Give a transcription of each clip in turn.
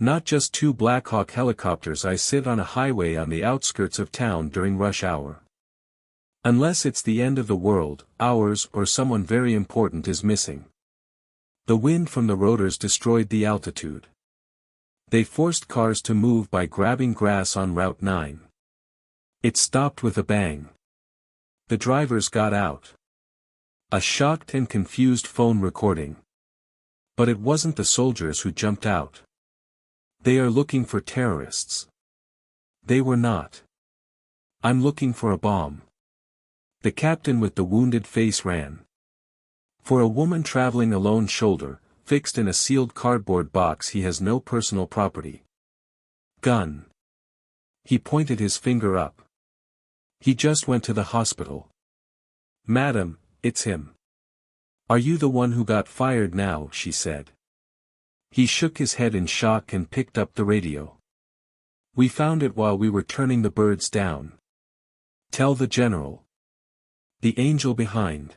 Not just two Black Hawk helicopters. I sit on a highway on the outskirts of town during rush hour. Unless it's the end of the world, ours or someone very important is missing. The wind from the rotors destroyed the altitude. They forced cars to move by grabbing grass on Route 9. It stopped with a bang. The drivers got out. A shocked and confused phone recording. But it wasn't the soldiers who jumped out. They are looking for terrorists. They were not. I'm looking for a bomb. The captain with the wounded face ran. For a woman traveling alone, shoulder, fixed in a sealed cardboard box. He has no personal property. Gun. He pointed his finger up. He just went to the hospital. Madam, it's him. Are you the one who got fired now? She said. He shook his head in shock and picked up the radio. We found it while we were turning the birds down. Tell the general. The angel behind.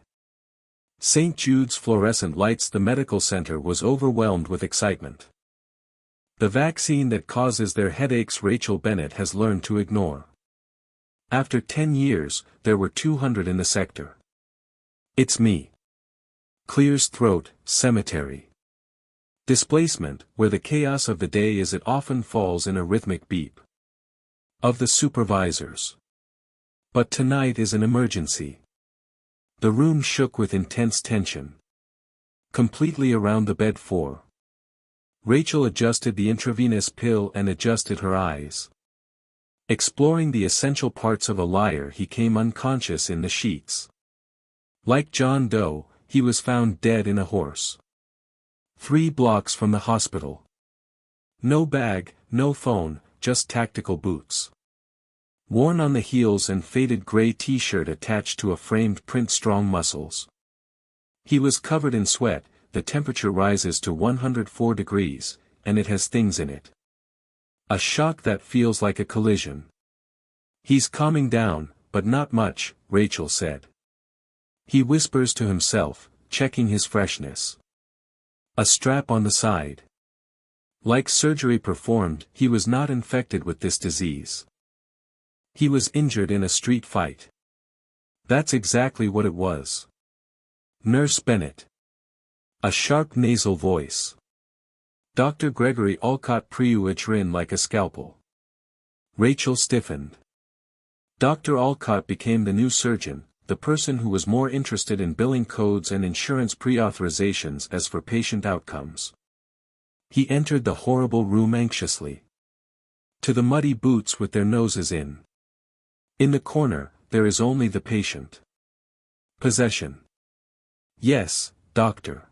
St. Jude's fluorescent lights. The medical center was overwhelmed with excitement. The vaccine that causes their headaches Rachel Bennett has learned to ignore. After 10 years, there were 200 in the sector. It's me. Clears throat, cemetery. Displacement, where the chaos of the day is it often falls in a rhythmic beep. Of the supervisors. But tonight is an emergency. The room shook with intense tension. Completely around the bed. Rachel adjusted the intravenous pill and adjusted her eyes. Exploring the essential parts of a liar, he came unconscious in the sheets. Like John Doe, he was found dead in a horse. 3 blocks from the hospital. No bag, no phone, just tactical boots. Worn on the heels and faded gray t-shirt attached to a framed print. Strong muscles. He was covered in sweat. The temperature rises to 104 degrees, and it has things in it. A shock that feels like a collision. He's calming down, but not much, Rachel said. He whispers to himself, checking his freshness. A strap on the side. Like surgery performed, he was not infected with this disease. He was injured in a street fight. That's exactly what it was. Nurse Bennett. A sharp nasal voice. Dr. Gregory Alcott. Pre-rin like a scalpel. Rachel stiffened. Dr. Alcott became the new surgeon, the person who was more interested in billing codes and insurance pre-authorizations as for patient outcomes. He entered the horrible room anxiously. To the muddy boots with their noses in. In the corner, there is only the patient. Possession. Yes, doctor.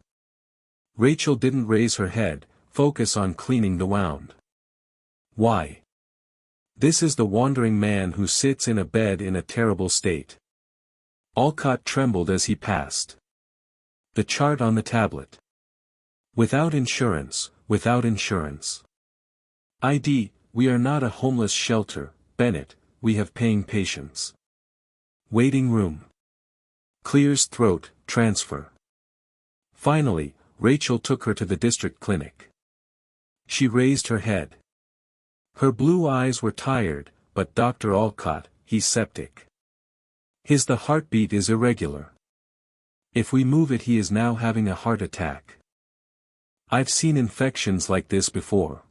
Rachel didn't raise her head, focus on cleaning the wound. Why? This is the wandering man who sits in a bed in a terrible state. Alcott trembled as he passed. The chart on the tablet. Without insurance, without insurance. ID, we are not a homeless shelter, Bennett, we have paying patients. Waiting room. Clears throat, transfer. Finally, Rachel took her to the district clinic. She raised her head. Her blue eyes were tired, but Dr. Alcott, he's septic. The heartbeat is irregular. If we move it, he is now having a heart attack. I've seen infections like this before.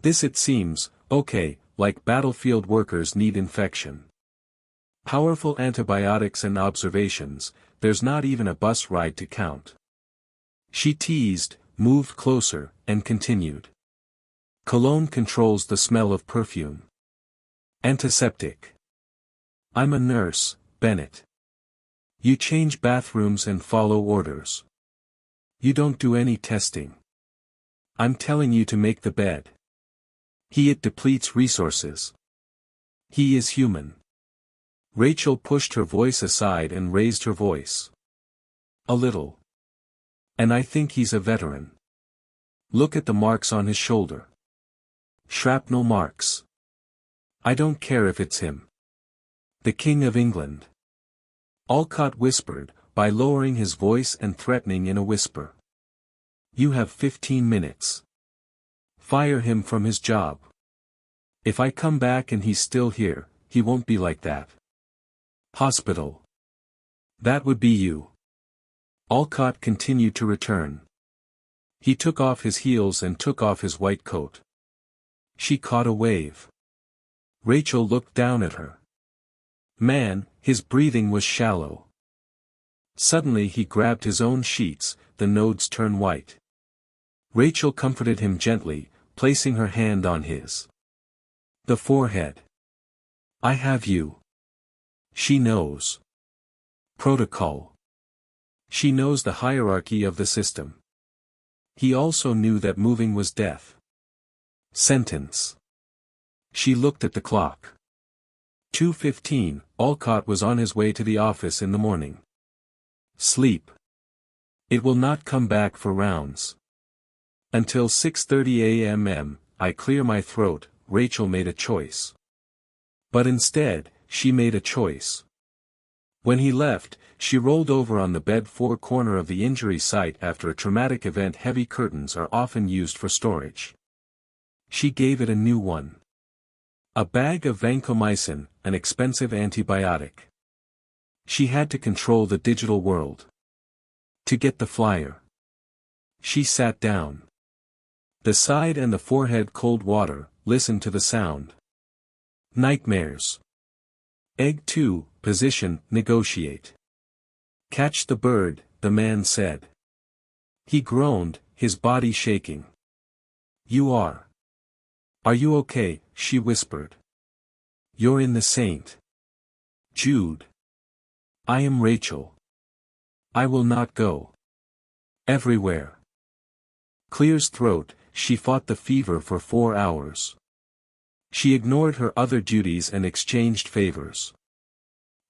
This, it seems, okay, like battlefield workers need infection. Powerful antibiotics and observations, there's not even a bus ride to count. She teased, moved closer, and continued. Cologne controls the smell of perfume. Antiseptic. I'm a nurse, Bennett. You change bathrooms and follow orders. You don't do any testing. I'm telling you to make the bed. It depletes resources. He is human. Rachel pushed her voice aside and raised her voice. A little. And I think he's a veteran. Look at the marks on his shoulder. Shrapnel marks. I don't care if it's him. The King of England. Alcott whispered, by lowering his voice and threatening in a whisper. You have 15 minutes. Fire him from his job. If I come back and he's still here, he won't be like that. Hospital. That would be you. Alcott continued to return. He took off his heels and took off his white coat. She caught a wave. Rachel looked down at her. Man, his breathing was shallow. Suddenly he grabbed his own sheets, the nodes turned white. Rachel comforted him gently, placing her hand on his. The forehead. I have you. She knows. Protocol. She knows the hierarchy of the system. He also knew that moving was death. Sentence. She looked at the clock. 2:15, Alcott was on his way to the office in the morning. Sleep. It will not come back for rounds. Until 6:30 a.m. I clear my throat. Rachel made a choice. But instead, she made a choice. When he left, she rolled over on the bed corner of the injury site. After a traumatic event, heavy curtains are often used for storage. She gave it a new one. A bag of vancomycin, an expensive antibiotic. She had to control the digital world. To get the flyer. She sat down. The side and the forehead cold water, listen to the sound. Nightmares. Egg 2, position, negotiate. Catch the bird, the man said. He groaned, his body shaking. You are. Are you okay? She whispered. You're in the Saint Jude. I am Rachel. I will not go. Everywhere. Clears throat, she fought the fever for 4 hours. She ignored her other duties and exchanged favors.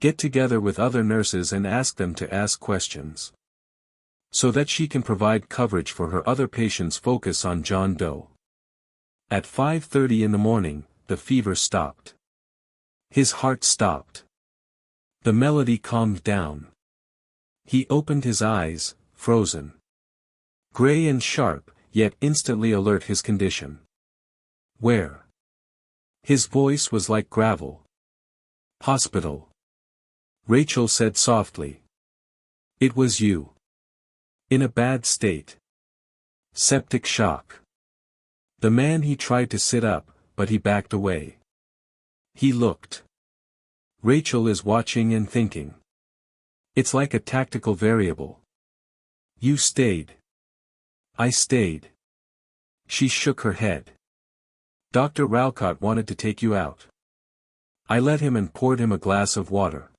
Get together with other nurses and ask them to ask questions. So that she can provide coverage for her other patients. Focus on John Doe. At 5:30 in the morning, the fever stopped. His heart stopped. The melody calmed down. He opened his eyes, frozen. Gray and sharp, yet instantly alert his condition. Where? His voice was like gravel. Hospital. Rachel said softly. It was you. In a bad state. Septic shock. The man. He tried to sit up, but he backed away. He looked. Rachel is watching and thinking. It's like a tactical variable. You stayed. I stayed. She shook her head. Dr. Alcott wanted to take you out. I let him and poured him a glass of water.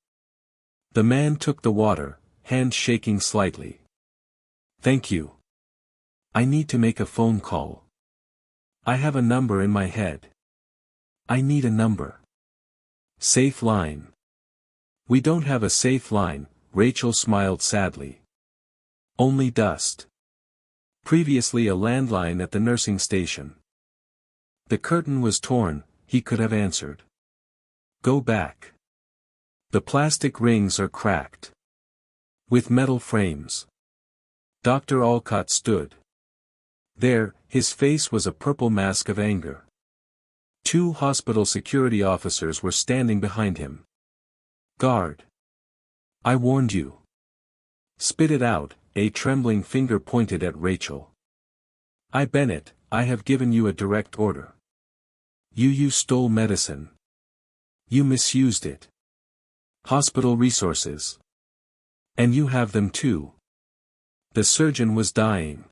The man took the water, hand shaking slightly. Thank you. I need to make a phone call. I have a number in my head. I need a number. Safe line. We don't have a safe line, Rachel smiled sadly. Only dust. Previously a landline at the nursing station. The curtain was torn, he could have answered. Go back. The plastic rings are cracked. With metal frames. Dr. Alcott stood. There, his face was a purple mask of anger. 2 hospital security officers were standing behind him. Guard. I warned you. Spit it out, a trembling finger pointed at Rachel. Bennett, I have given you a direct order. You stole medicine. You misused it. Hospital resources. And you have them too. The surgeon was dying.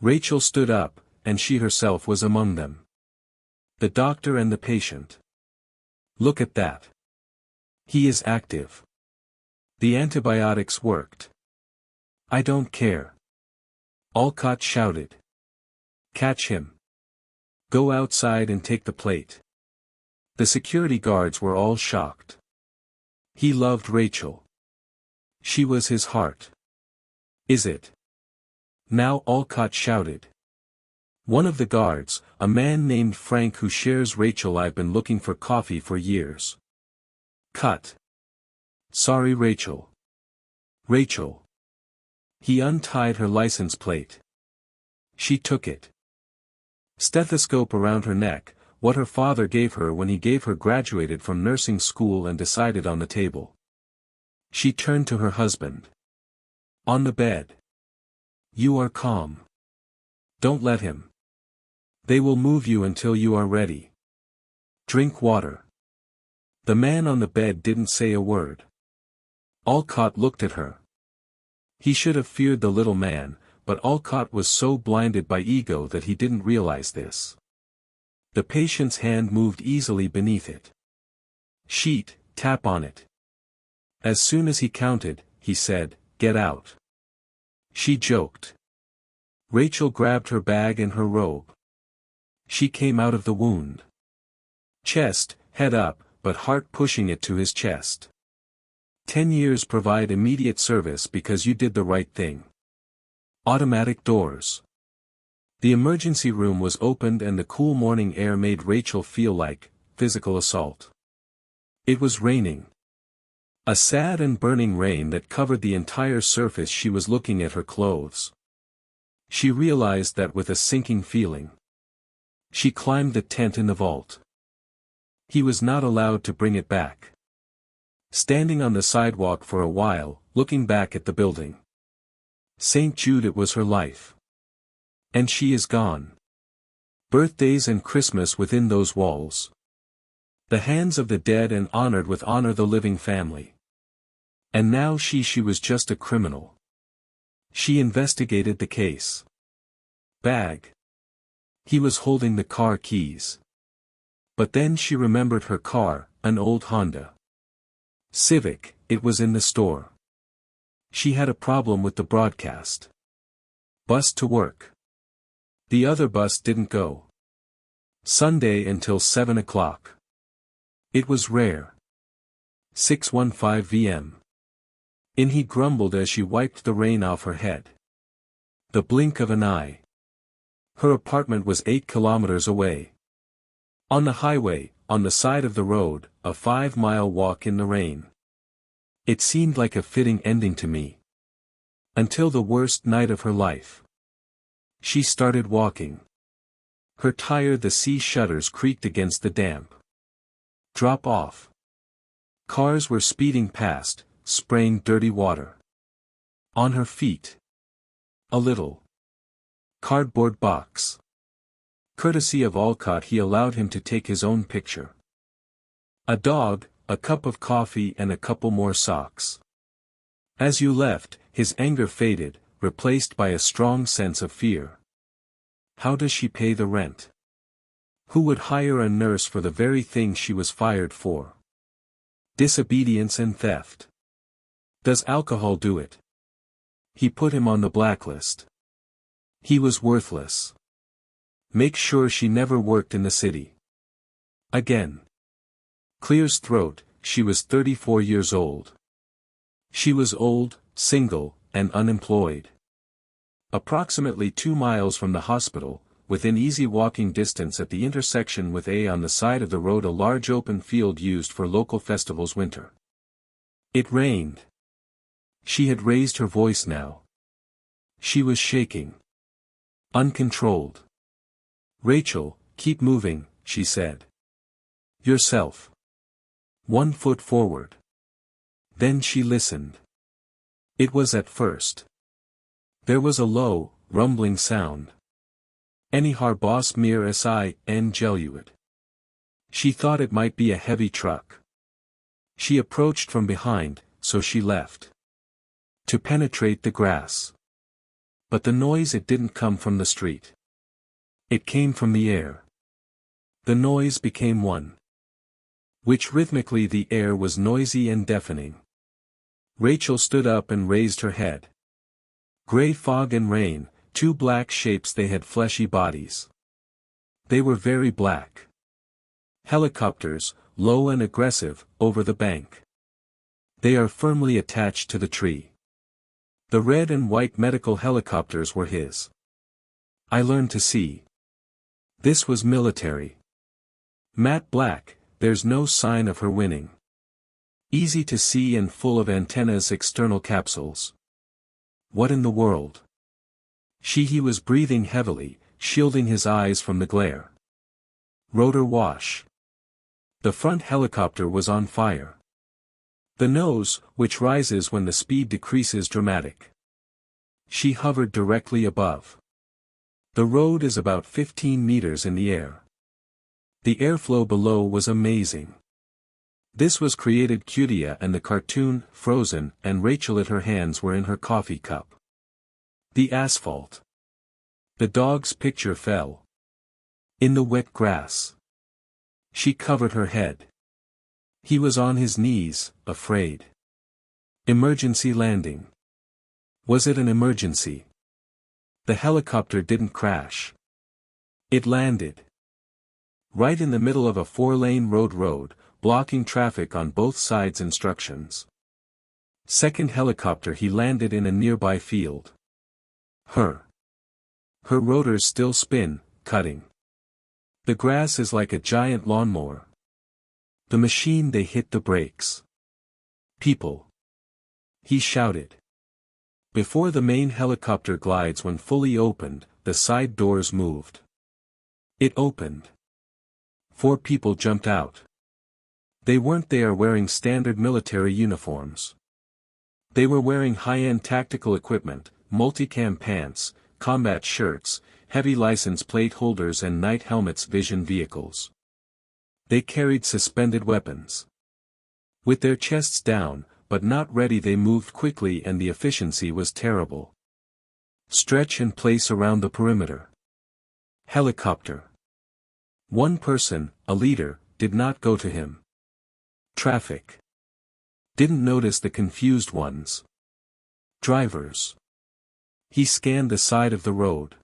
Rachel stood up, and she herself was among them. The doctor and the patient. Look at that. He is active. The antibiotics worked. I don't care. Alcott shouted. Catch him. Go outside and take the plate. The security guards were all shocked. He loved Rachel. She was his heart. Is it? Now Alcott shouted. One of the guards, a man named Frank who shares Rachel. I've been looking for coffee for years. Cut. Sorry Rachel. Rachel. He untied her license plate. She took it. Stethoscope around her neck, what her father gave her when he gave her graduated from nursing school and decided on the table. She turned to her husband. On the bed. You are calm. Don't let him. They will move you until you are ready. Drink water. The man on the bed didn't say a word. Alcott looked at her. He should have feared the little man, but Alcott was so blinded by ego that he didn't realize this. The patient's hand moved easily beneath it. Sheet, tap on it. As soon as he counted, he said, "Get out." She joked. Rachel grabbed her bag and her robe. She came out of the wound. Chest, head up, but heart pushing it to his chest. 10 years provide immediate service because you did the right thing. Automatic doors. The emergency room was opened and the cool morning air made Rachel feel like physical assault. It was raining. A sad and burning rain that covered the entire surface. She was looking at her clothes. She realized that with a sinking feeling. She climbed the tent in the vault. He was not allowed to bring it back. Standing on the sidewalk for a while, looking back at the building. St. Jude, it was her life. And she is gone. Birthdays and Christmas within those walls. The hands of the dead and honored with honor the living family. And now she was just a criminal. She investigated the case. Bag. He was holding the car keys. But then she remembered her car, an old Honda Civic. It was in the store. She had a problem with the broadcast. Bus to work. The other bus didn't go. Sunday until 7 o'clock. It was rare. 6:15 v.m. In he grumbled as she wiped the rain off her head. The blink of an eye. Her apartment was 8 kilometers away. On the highway, on the side of the road, a 5-mile walk in the rain. It seemed like a fitting ending to me. Until the worst night of her life. She started walking. Her tire, the sea shutters creaked against the damp. Drop off. Cars were speeding past, spraying dirty water. On her feet. A little cardboard box. Courtesy of Alcott, he allowed him to take his own picture. A dog, a cup of coffee and a couple more socks. As you left, his anger faded, replaced by a strong sense of fear. How does she pay the rent? Who would hire a nurse for the very thing she was fired for? Disobedience and theft. Does alcohol do it? He put him on the blacklist. He was worthless. Make sure she never worked in the city again. Clears throat. She was 34 years old. She was old, single, and unemployed. Approximately 2 miles from the hospital, within easy walking distance at the intersection with A on the side of the road, a large open field used for local festivals winter. It rained. She had raised her voice now. She was shaking. Uncontrolled. Rachel, keep moving, she said. Yourself. 1 foot forward. Then she listened. It was at first. There was a low, rumbling sound. Any harbos mir si en geluid. She thought it might be a heavy truck. She approached from behind, so she left. To penetrate the grass. But the noise, it didn't come from the street. It came from the air. The noise became one. Which rhythmically the air was noisy and deafening. Rachel stood up and raised her head. Gray fog and rain, 2 black shapes, they had fleshy bodies. They were very black. Helicopters, low and aggressive, over the bank. They are firmly attached to the tree. The red and white medical helicopters were his. I learned to see. This was military. Matte black, there's no sign of her winning. Easy to see and full of antennas, external capsules. What in the world? He was breathing heavily. shielding his eyes from the glare. Rotor wash. The front helicopter was on fire. The nose, which rises when the speed decreases, dramatic. She hovered directly above. The road is about 15 meters in the air. The airflow below was amazing. This was created Cutia and the cartoon, Frozen, and Rachel at her hands were in her coffee cup. The asphalt. The dog's picture fell. In the wet grass. She covered her head. He was on his knees, afraid. Emergency landing. Was it an emergency? The helicopter didn't crash. It landed. Right in the middle of a 4-lane road, blocking traffic on both sides. Instructions. Second helicopter. He landed in a nearby field. Her rotors still spin, cutting. The grass is like a giant lawnmower. The machine. They hit the brakes. People. He shouted. Before the main helicopter glides when fully opened, the side doors moved. It opened. 4 people jumped out. They weren't there wearing standard military uniforms. They were wearing high-end tactical equipment, multicam pants, combat shirts, heavy license plate holders and night helmets. Vision vehicles. They carried suspended weapons. With their chests down, but not ready, they moved quickly and the efficiency was terrible. Stretch and place around the perimeter. Helicopter. One person, a leader, did not go to him. Traffic. Didn't notice the confused ones. Drivers. He scanned the side of the road.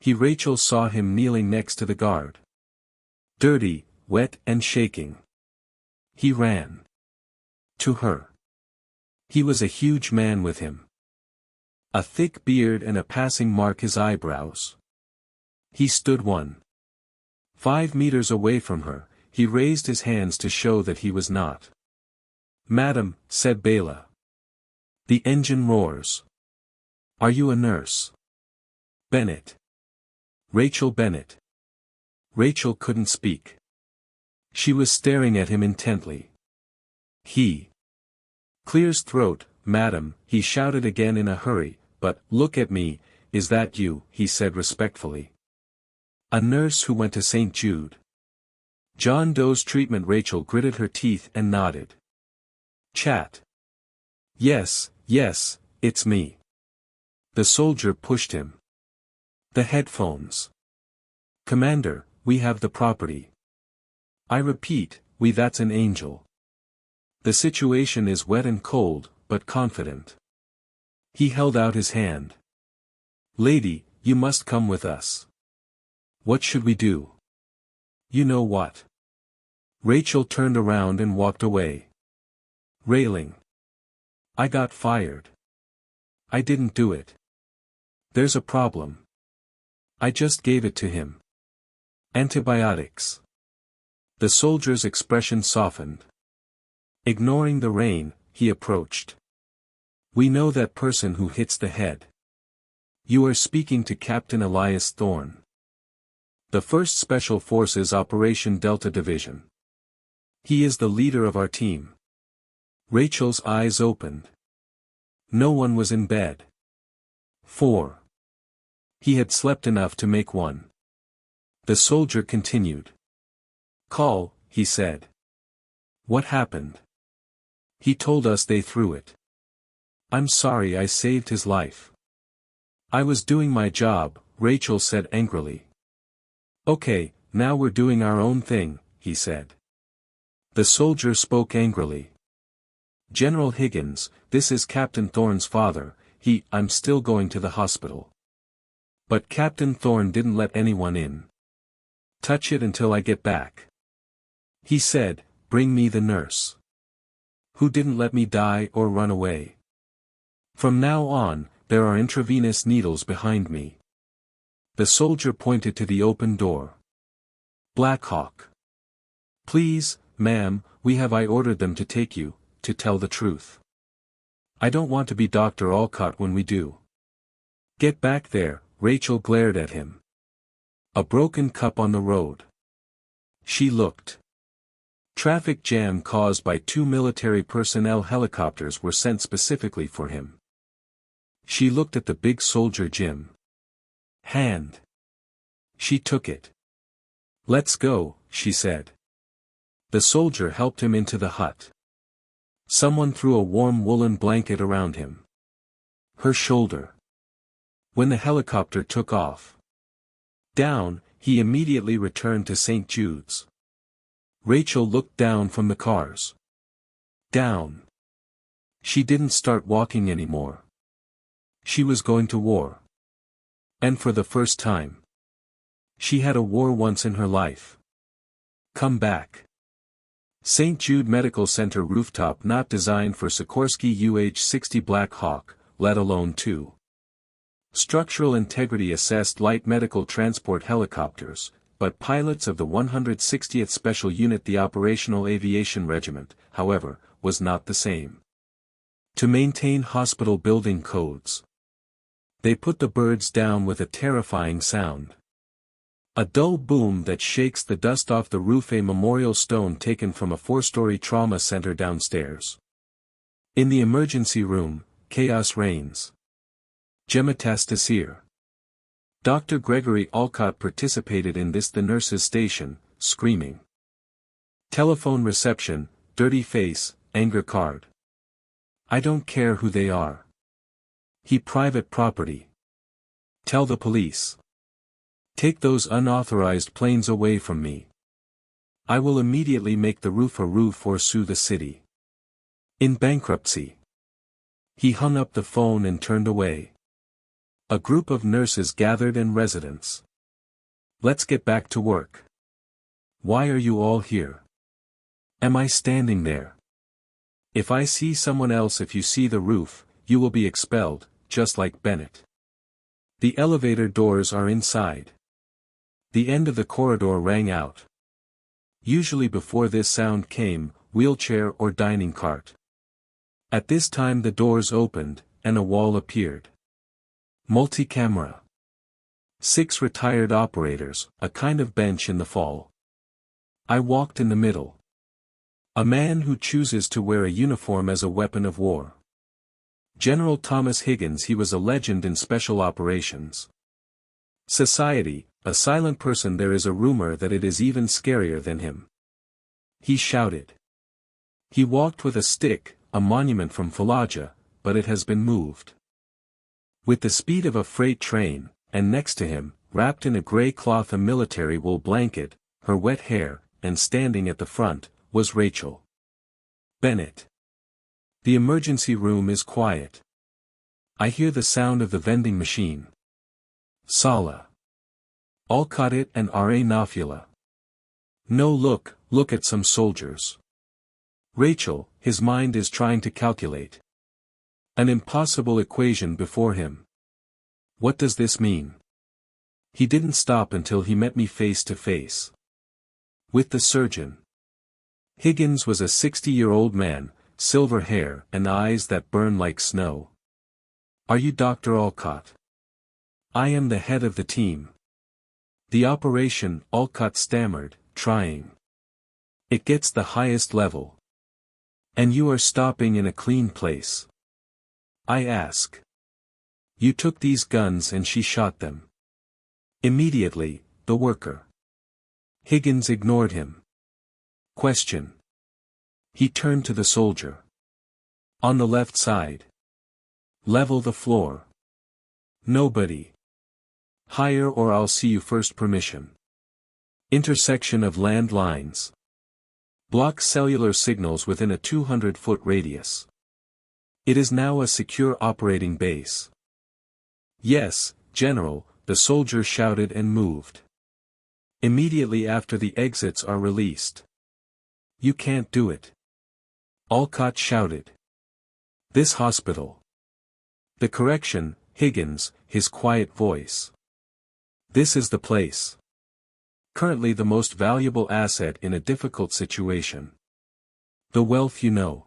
Rachel saw him kneeling next to the guard. Dirty, wet and shaking. He ran. To her. He was a huge man with him. A thick beard and a passing mark his eyebrows. He stood 1.5 meters away from her. He raised his hands to show that he was not. Madam, said Bela. The engine roars. Are you a nurse? Bennett. Rachel Bennett. Rachel couldn't speak. She was staring at him intently. He clears throat. Madam, he shouted again in a hurry, but, look at me, is that you? He said respectfully. A nurse who went to St. Jude. John Doe's treatment. Rachel gritted her teeth and nodded. Chat. Yes, it's me. The soldier pushed him. The headphones. Commander, we have the property. I repeat, we. That's an angel. The situation is wet and cold, but confident. He held out his hand. Lady, you must come with us. What should we do? You know what? Rachel turned around and walked away. Railing. I got fired. I didn't do it. There's a problem. I just gave it to him. Antibiotics. The soldier's expression softened. Ignoring the rain, he approached. We know that person who hits the head. You are speaking to Captain Elias Thorne. The 1st Special Forces Operation Delta Division. He is the leader of our team. Rachel's eyes opened. No one was in bed. 4. He had slept enough to make one. The soldier continued. Call, he said. What happened? He told us they threw it. I'm sorry I saved his life. I was doing my job, Rachel said angrily. Okay, now we're doing our own thing, he said. The soldier spoke angrily. General Higgins, this is Captain Thorne's father. I'm still going to the hospital. But Captain Thorne didn't let anyone in. Touch it until I get back. He said, bring me the nurse. Who didn't let me die or run away. From now on, there are intravenous needles behind me. The soldier pointed to the open door. Blackhawk. Please, ma'am, I ordered them to take you, to tell the truth. I don't want to be Dr. Alcott when we do. Get back there, Rachel glared at him. A broken cup on the road. She looked. Traffic jam caused by 2 military personnel helicopters were sent specifically for him. She looked at the big soldier Jim. Hand. She took it. "Let's go," she said. The soldier helped him into the hut. Someone threw a warm woolen blanket around him. Her shoulder. When the helicopter took off. Down, he immediately returned to St. Jude's. Rachel looked down from the cars. Down. She didn't start walking anymore. She was going to war. And for the first time. She had a war once in her life. Come back. St. Jude Medical Center rooftop not designed for Sikorsky UH-60 Black Hawk, let alone 2. Structural integrity assessed light medical transport helicopters, but pilots of the 160th Special Unit the Operational Aviation Regiment, however, was not the same. To maintain hospital building codes. They put the birds down with a terrifying sound. A dull boom that shakes the dust off the roof, a memorial stone taken from a 4-story trauma center downstairs. In the emergency room, chaos reigns. Gemmetastasir. Dr. Gregory Alcott participated in this, the nurse's station, screaming. Telephone reception, dirty face, anger card. I don't care who they are. He private property. Tell the police. Take those unauthorized planes away from me. I will immediately make the roof a roof or sue the city. In bankruptcy. He hung up the phone and turned away. A group of nurses gathered and residents. Let's get back to work. Why are you all here? Am I standing there? If I see someone else, if you see the roof, you will be expelled, just like Bennett. The elevator doors are inside. The end of the corridor rang out. Usually before this sound came, wheelchair or dining cart. At this time the doors opened, and a wall appeared. Multi-camera. 6 retired operators, a kind of bench in the fall. I walked in the middle. A man who chooses to wear a uniform as a weapon of war. General Thomas Higgins, he was a legend in special operations. Society, a silent person. There is a rumor that it is even scarier than him. He shouted. He walked with a stick, a monument from Fallujah, but it has been moved. With the speed of a freight train, and next to him, wrapped in a gray cloth, a military wool blanket, her wet hair, and standing at the front, was Rachel Bennett. The emergency room is quiet. I hear the sound of the vending machine. Sala. Alcott it and R.A. Nafula. No, look at some soldiers. Rachel, his mind is trying to calculate. An impossible equation before him. What does this mean? He didn't stop until he met me face to face. With the surgeon. Higgins was a 60-year-old man, silver hair and eyes that burn like snow. Are you Dr. Alcott? I am the head of the team. The operation, Alcott stammered, trying. It gets the highest level. And you are stopping in a clean place. I ask. You took these guns and she shot them. Immediately, the worker. Higgins ignored him. Question. He turned to the soldier. On the left side. Level the floor. Nobody. Higher or I'll see you first. Permission. Intersection of land lines. Block cellular signals within a 200-foot radius. It is now a secure operating base. Yes, General, the soldier shouted and moved. Immediately after the exits are released. You can't do it. Alcott shouted. This hospital. The correction, Higgins, his quiet voice. This is the place. Currently the most valuable asset in a difficult situation. The wealth you know.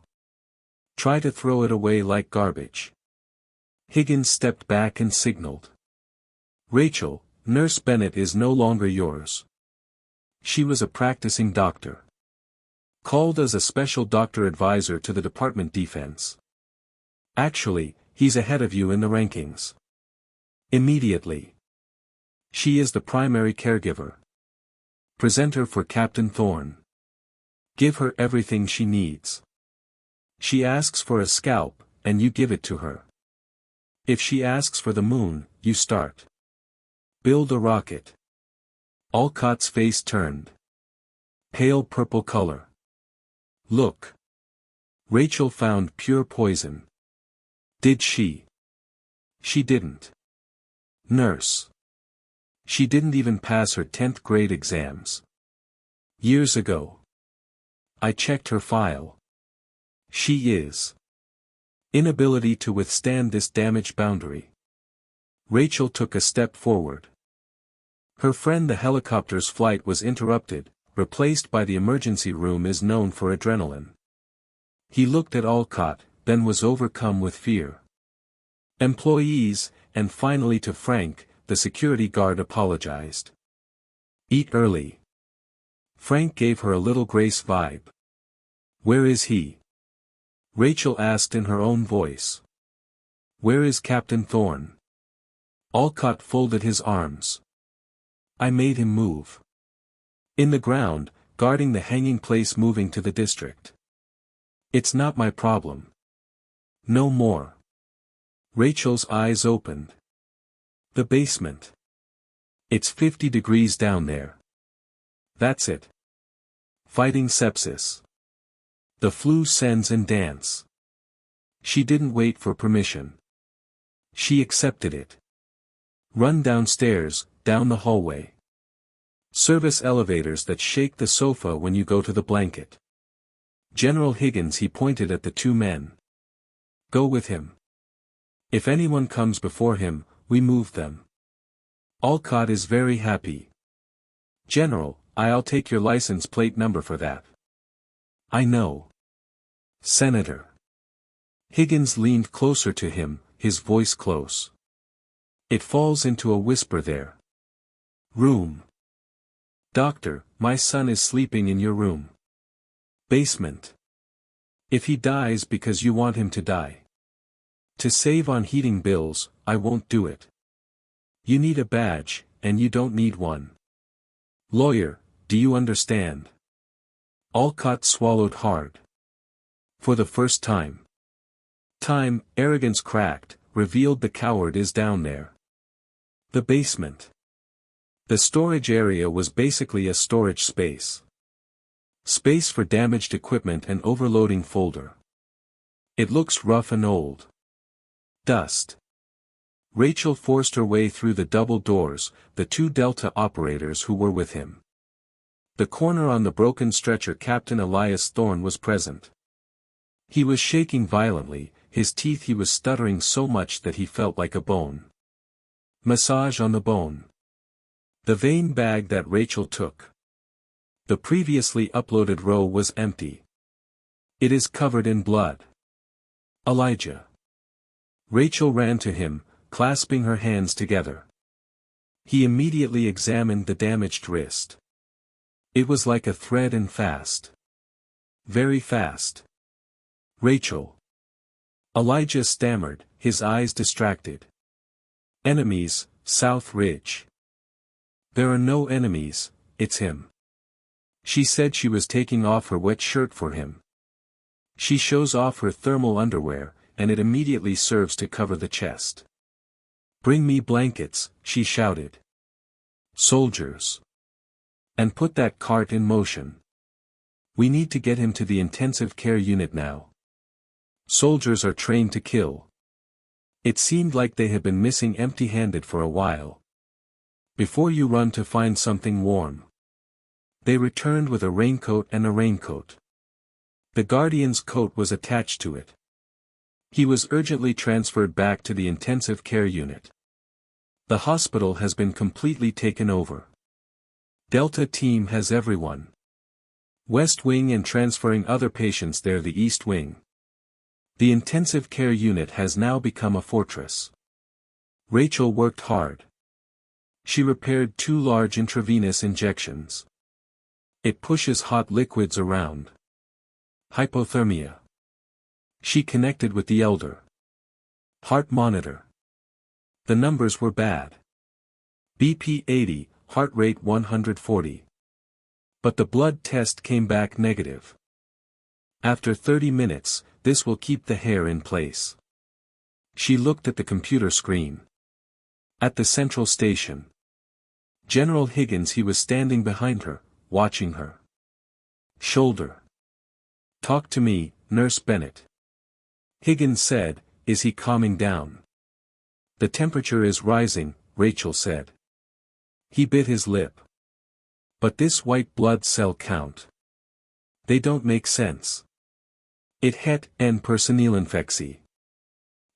Try to throw it away like garbage. Higgins stepped back and signaled. Rachel, Nurse Bennett is no longer yours. She was a practicing doctor. Called as a special doctor advisor to the department defense. Actually, he's ahead of you in the rankings. Immediately. She is the primary caregiver. Present her for Captain Thorne. Give her everything she needs. She asks for a scalp, and you give it to her. If she asks for the moon, you start. Build a rocket. Alcott's face turned. Pale purple color. Look. Rachel found pure poison. Did she? She didn't. Nurse. She didn't even pass her 10th grade exams. Years ago. I checked her file. She is. Inability to withstand this damaged boundary. Rachel took a step forward. Her friend the helicopter's flight was interrupted, replaced by the emergency room is known for adrenaline. He looked at Alcott, then was overcome with fear. Employees, and finally to Frank, the security guard apologized. Eat early. Frank gave her a little Grace vibe. Where is he? Rachel asked in her own voice. Where is Captain Thorne? Alcott folded his arms. I made him move. In the ground, guarding the hanging place moving to the district. It's not my problem. No more. Rachel's eyes opened. The basement. It's 50 degrees down there. That's it. Fighting sepsis. The flu sends and dance. She didn't wait for permission. She accepted it. Run downstairs, down the hallway. Service elevators that shake the sofa when you go to the blanket. General Higgins, he pointed at the two men. Go with him. If anyone comes before him, we move them. Alcott is very happy. General, I'll take your license plate number for that. I know. Senator. Higgins leaned closer to him, his voice close. It falls into a whisper there. Room. Doctor, my son is sleeping in your room. Basement. If he dies because you want him to die. To save on heating bills, I won't do it. You need a badge, and you don't need one. Lawyer, do you understand? Alcott swallowed hard. For the first time. Arrogance cracked, revealed the coward is down there. The basement. The storage area was basically a storage space. Space for damaged equipment and overloading folder. It looks rough and old. Dust. Rachel forced her way through the double doors, the two Delta operators who were with him. The corner on the broken stretcher, Captain Elias Thorne was present. He was shaking violently, his teeth, he was stuttering so much that he felt like a bone. Massage on the bone. The vein bag that Rachel took. The previously uploaded row was empty. It is covered in blood. Elijah. Rachel ran to him, clasping her hands together. He immediately examined the damaged wrist. It was like a thread and fast. Very fast. Rachel. Elijah stammered, his eyes distracted. Enemies, South Ridge. There are no enemies, it's him. She said she was taking off her wet shirt for him. She shows off her thermal underwear, and it immediately serves to cover the chest. Bring me blankets, she shouted. Soldiers. And put that cart in motion. We need to get him to the intensive care unit now. Soldiers are trained to kill. It seemed like they had been missing empty-handed for a while. Before you run to find something warm. They returned with a raincoat and a raincoat. The guardian's coat was attached to it. He was urgently transferred back to the intensive care unit. The hospital has been completely taken over. Delta team has everyone. West Wing and transferring other patients there, the East Wing. The intensive care unit has now become a fortress. Rachel worked hard. She repaired 2 large intravenous injections. It pushes hot liquids around. Hypothermia. She connected with the elder. Heart monitor. The numbers were bad. BP 80, heart rate 140. But the blood test came back negative. After 30 minutes, this will keep the hair in place. She looked at the computer screen. At the central station. General Higgins, he was standing behind her, watching her. Shoulder. Talk to me, Nurse Bennett. Higgins said, is he calming down? The temperature is rising, Rachel said. He bit his lip. But this white blood cell count. They don't make sense. It het en personeelinfectie.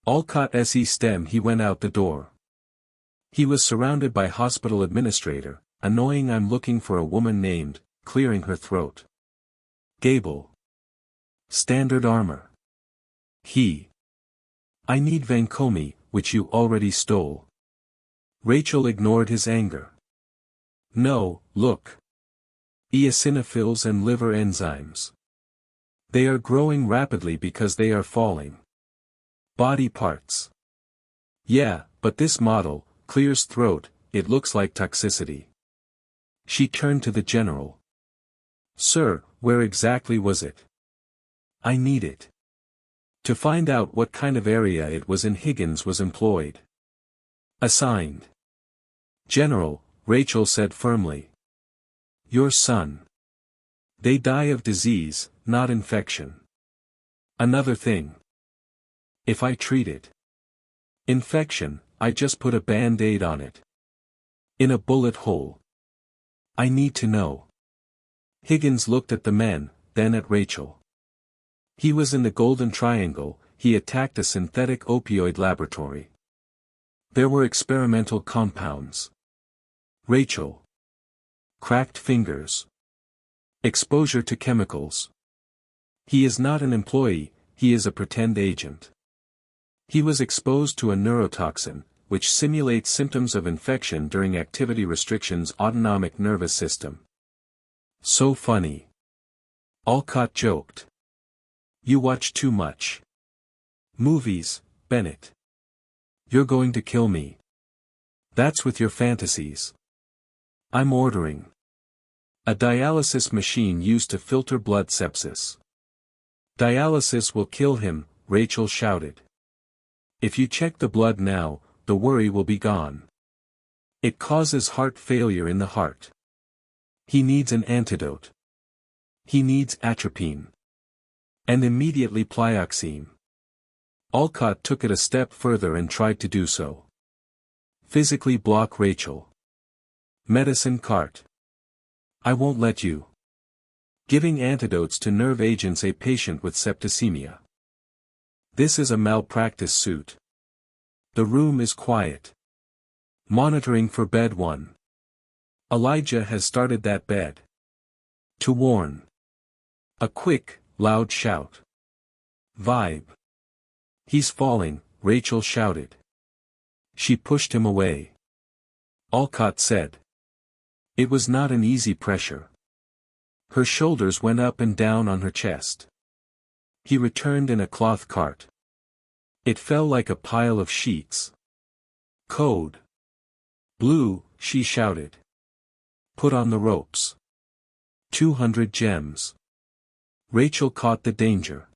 Alcott se stem. He went out the door. He was surrounded by hospital administrator, annoying. I'm looking for a woman named, clearing her throat. Gable. Standard armor. I need Vancomi, which you already stole. Rachel ignored his anger. No, look. Eosinophils and liver enzymes. They are growing rapidly because they are falling. Body parts. Yeah, but this model, clears throat, it looks like toxicity. She turned to the general. Sir, where exactly was it? I need it. To find out what kind of area it was in. Higgins was employed. Assigned. General, Rachel said firmly. Your son. They die of disease, not infection. Another thing. If I treat it. Infection, I just put a band-aid on it. In a bullet hole. I need to know. Higgins looked at the men, then at Rachel. He was in the Golden Triangle. He attacked a synthetic opioid laboratory. There were experimental compounds. Rachel. Cracked fingers. Exposure to chemicals. He is not an employee, he is a pretend agent. He was exposed to a neurotoxin, which simulates symptoms of infection during activity restrictions. Autonomic nervous system. So funny. Alcott joked. You watch too much. Movies, Bennett. You're going to kill me. That's with your fantasies. I'm ordering. A dialysis machine used to filter blood. Sepsis. Dialysis will kill him, Rachel shouted. If you check the blood now, the worry will be gone. It causes heart failure in the heart. He needs an antidote. He needs atropine. And immediately plioxime. Alcott took it a step further and tried to do so. Physically block Rachel. Medicine cart. I won't let you. Giving antidotes to nerve agents a patient with septicemia. This is a malpractice suit. The room is quiet. Monitoring for bed 1. Elijah has started that bed. To warn. A quick, loud shout. Vibe. He's falling, Rachel shouted. She pushed him away. Alcott said. It was not an easy pressure. Her shoulders went up and down on her chest. He returned in a cloth cart. It fell like a pile of sheets. Code. Blue, she shouted. Put on the ropes. 200 gems. Rachel caught the danger.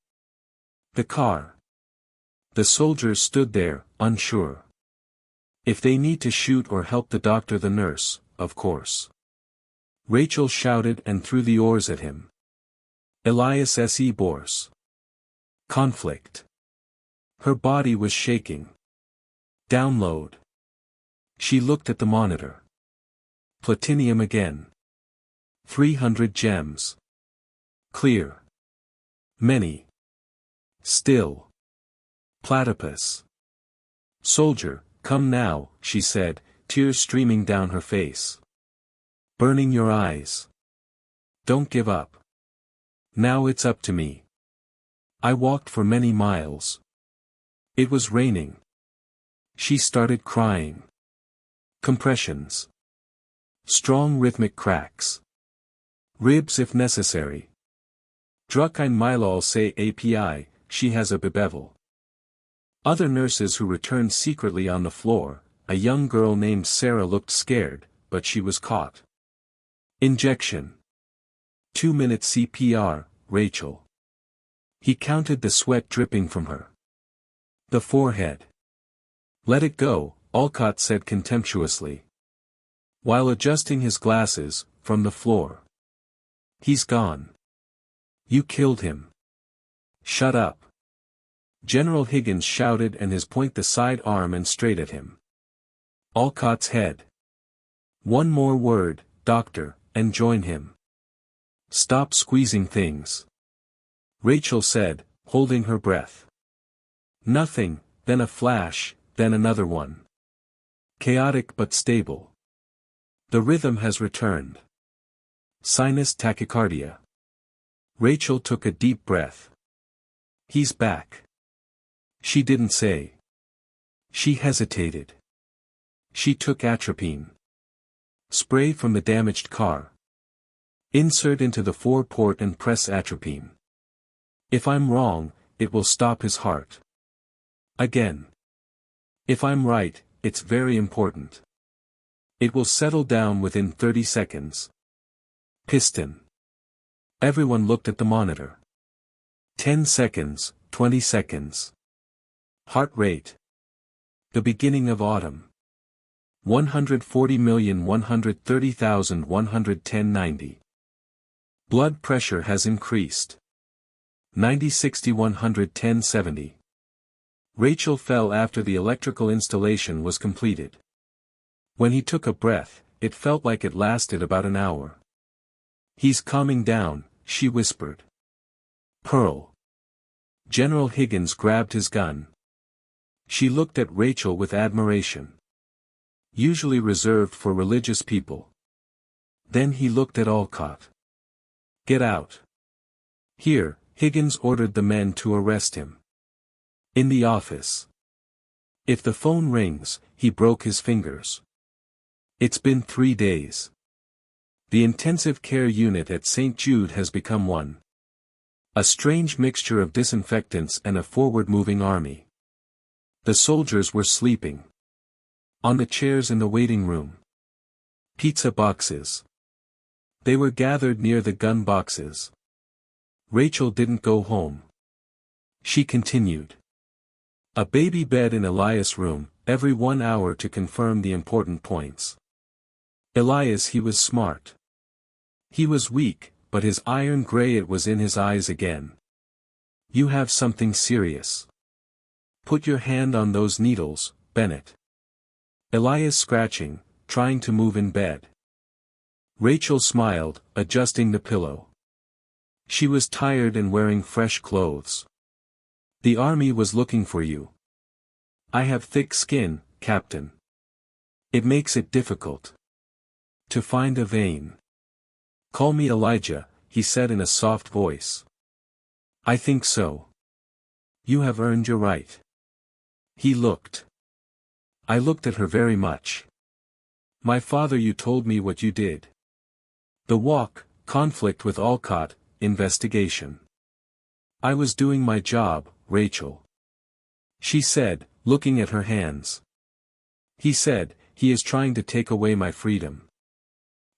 The car. The soldiers stood there, unsure. If they need to shoot or help the doctor, the nurse, of course. Rachel shouted and threw the oars at him. Elias se Bors. Conflict. Her body was shaking. Download. She looked at the monitor. Platinum again. 300 gems. Clear. Many. Still. Platypus. Soldier, come now, she said, tears streaming down her face. Burning your eyes. Don't give up. Now it's up to me. I walked for many miles. It was raining. She started crying. Compressions. Strong rhythmic cracks. Ribs if necessary. Druk ein Mylol say API, she has a bebevel. Other nurses who returned secretly on the floor. A young girl named Sarah looked scared, but she was caught. Injection. 2-minute CPR, Rachel. He counted the sweat dripping from her. The forehead. Let it go, Alcott said contemptuously. While adjusting his glasses, from the floor. He's gone. You killed him. Shut up. General Higgins shouted and his point the side arm and straight at him. Alcott's head. One more word, doctor, and join him. Stop squeezing things. Rachel said, holding her breath. Nothing, then a flash, then another one. Chaotic but stable. The rhythm has returned. Sinus tachycardia. Rachel took a deep breath. He's back. She didn't say. She hesitated. She took atropine. Spray from the damaged car. Insert into the foreport and press atropine. If I'm wrong, it will stop his heart. Again. If I'm right, it's very important. It will settle down within 30 seconds. Piston. Everyone looked at the monitor. 10 seconds, 20 seconds. Heart rate. The beginning of autumn. 140,130,110/90. Blood pressure has increased. 90/60/110/70. Rachel fell after the electrical installation was completed. When he took a breath, it felt like it lasted about an hour. He's calming down, she whispered. Pearl. General Higgins grabbed his gun. She looked at Rachel with admiration. Usually reserved for religious people. Then he looked at Alcott. Get out. Here, Higgins ordered the men to arrest him. In the office. If the phone rings, he broke his fingers. It's been 3 days. The intensive care unit at St. Jude has become one. A strange mixture of disinfectants and a forward-moving army. The soldiers were sleeping. On the chairs in the waiting room. Pizza boxes. They were gathered near the gun boxes. Rachel didn't go home. She continued. A baby bed in Elias' room, every 1 hour to confirm the important points. Elias, he was smart. He was weak, but his iron gray it was in his eyes again. You have something serious. Put your hand on those needles, Bennett. Elias scratching, trying to move in bed. Rachel smiled, adjusting the pillow. She was tired and wearing fresh clothes. The army was looking for you. I have thick skin, Captain. It makes it difficult to find a vein. Call me Elijah, he said in a soft voice. I think so. You have earned your right. He looked. I looked at her very much. My father, you told me what you did. The walk, conflict with Alcott, investigation. I was doing my job, Rachel. She said, looking at her hands. He said, he is trying to take away my freedom.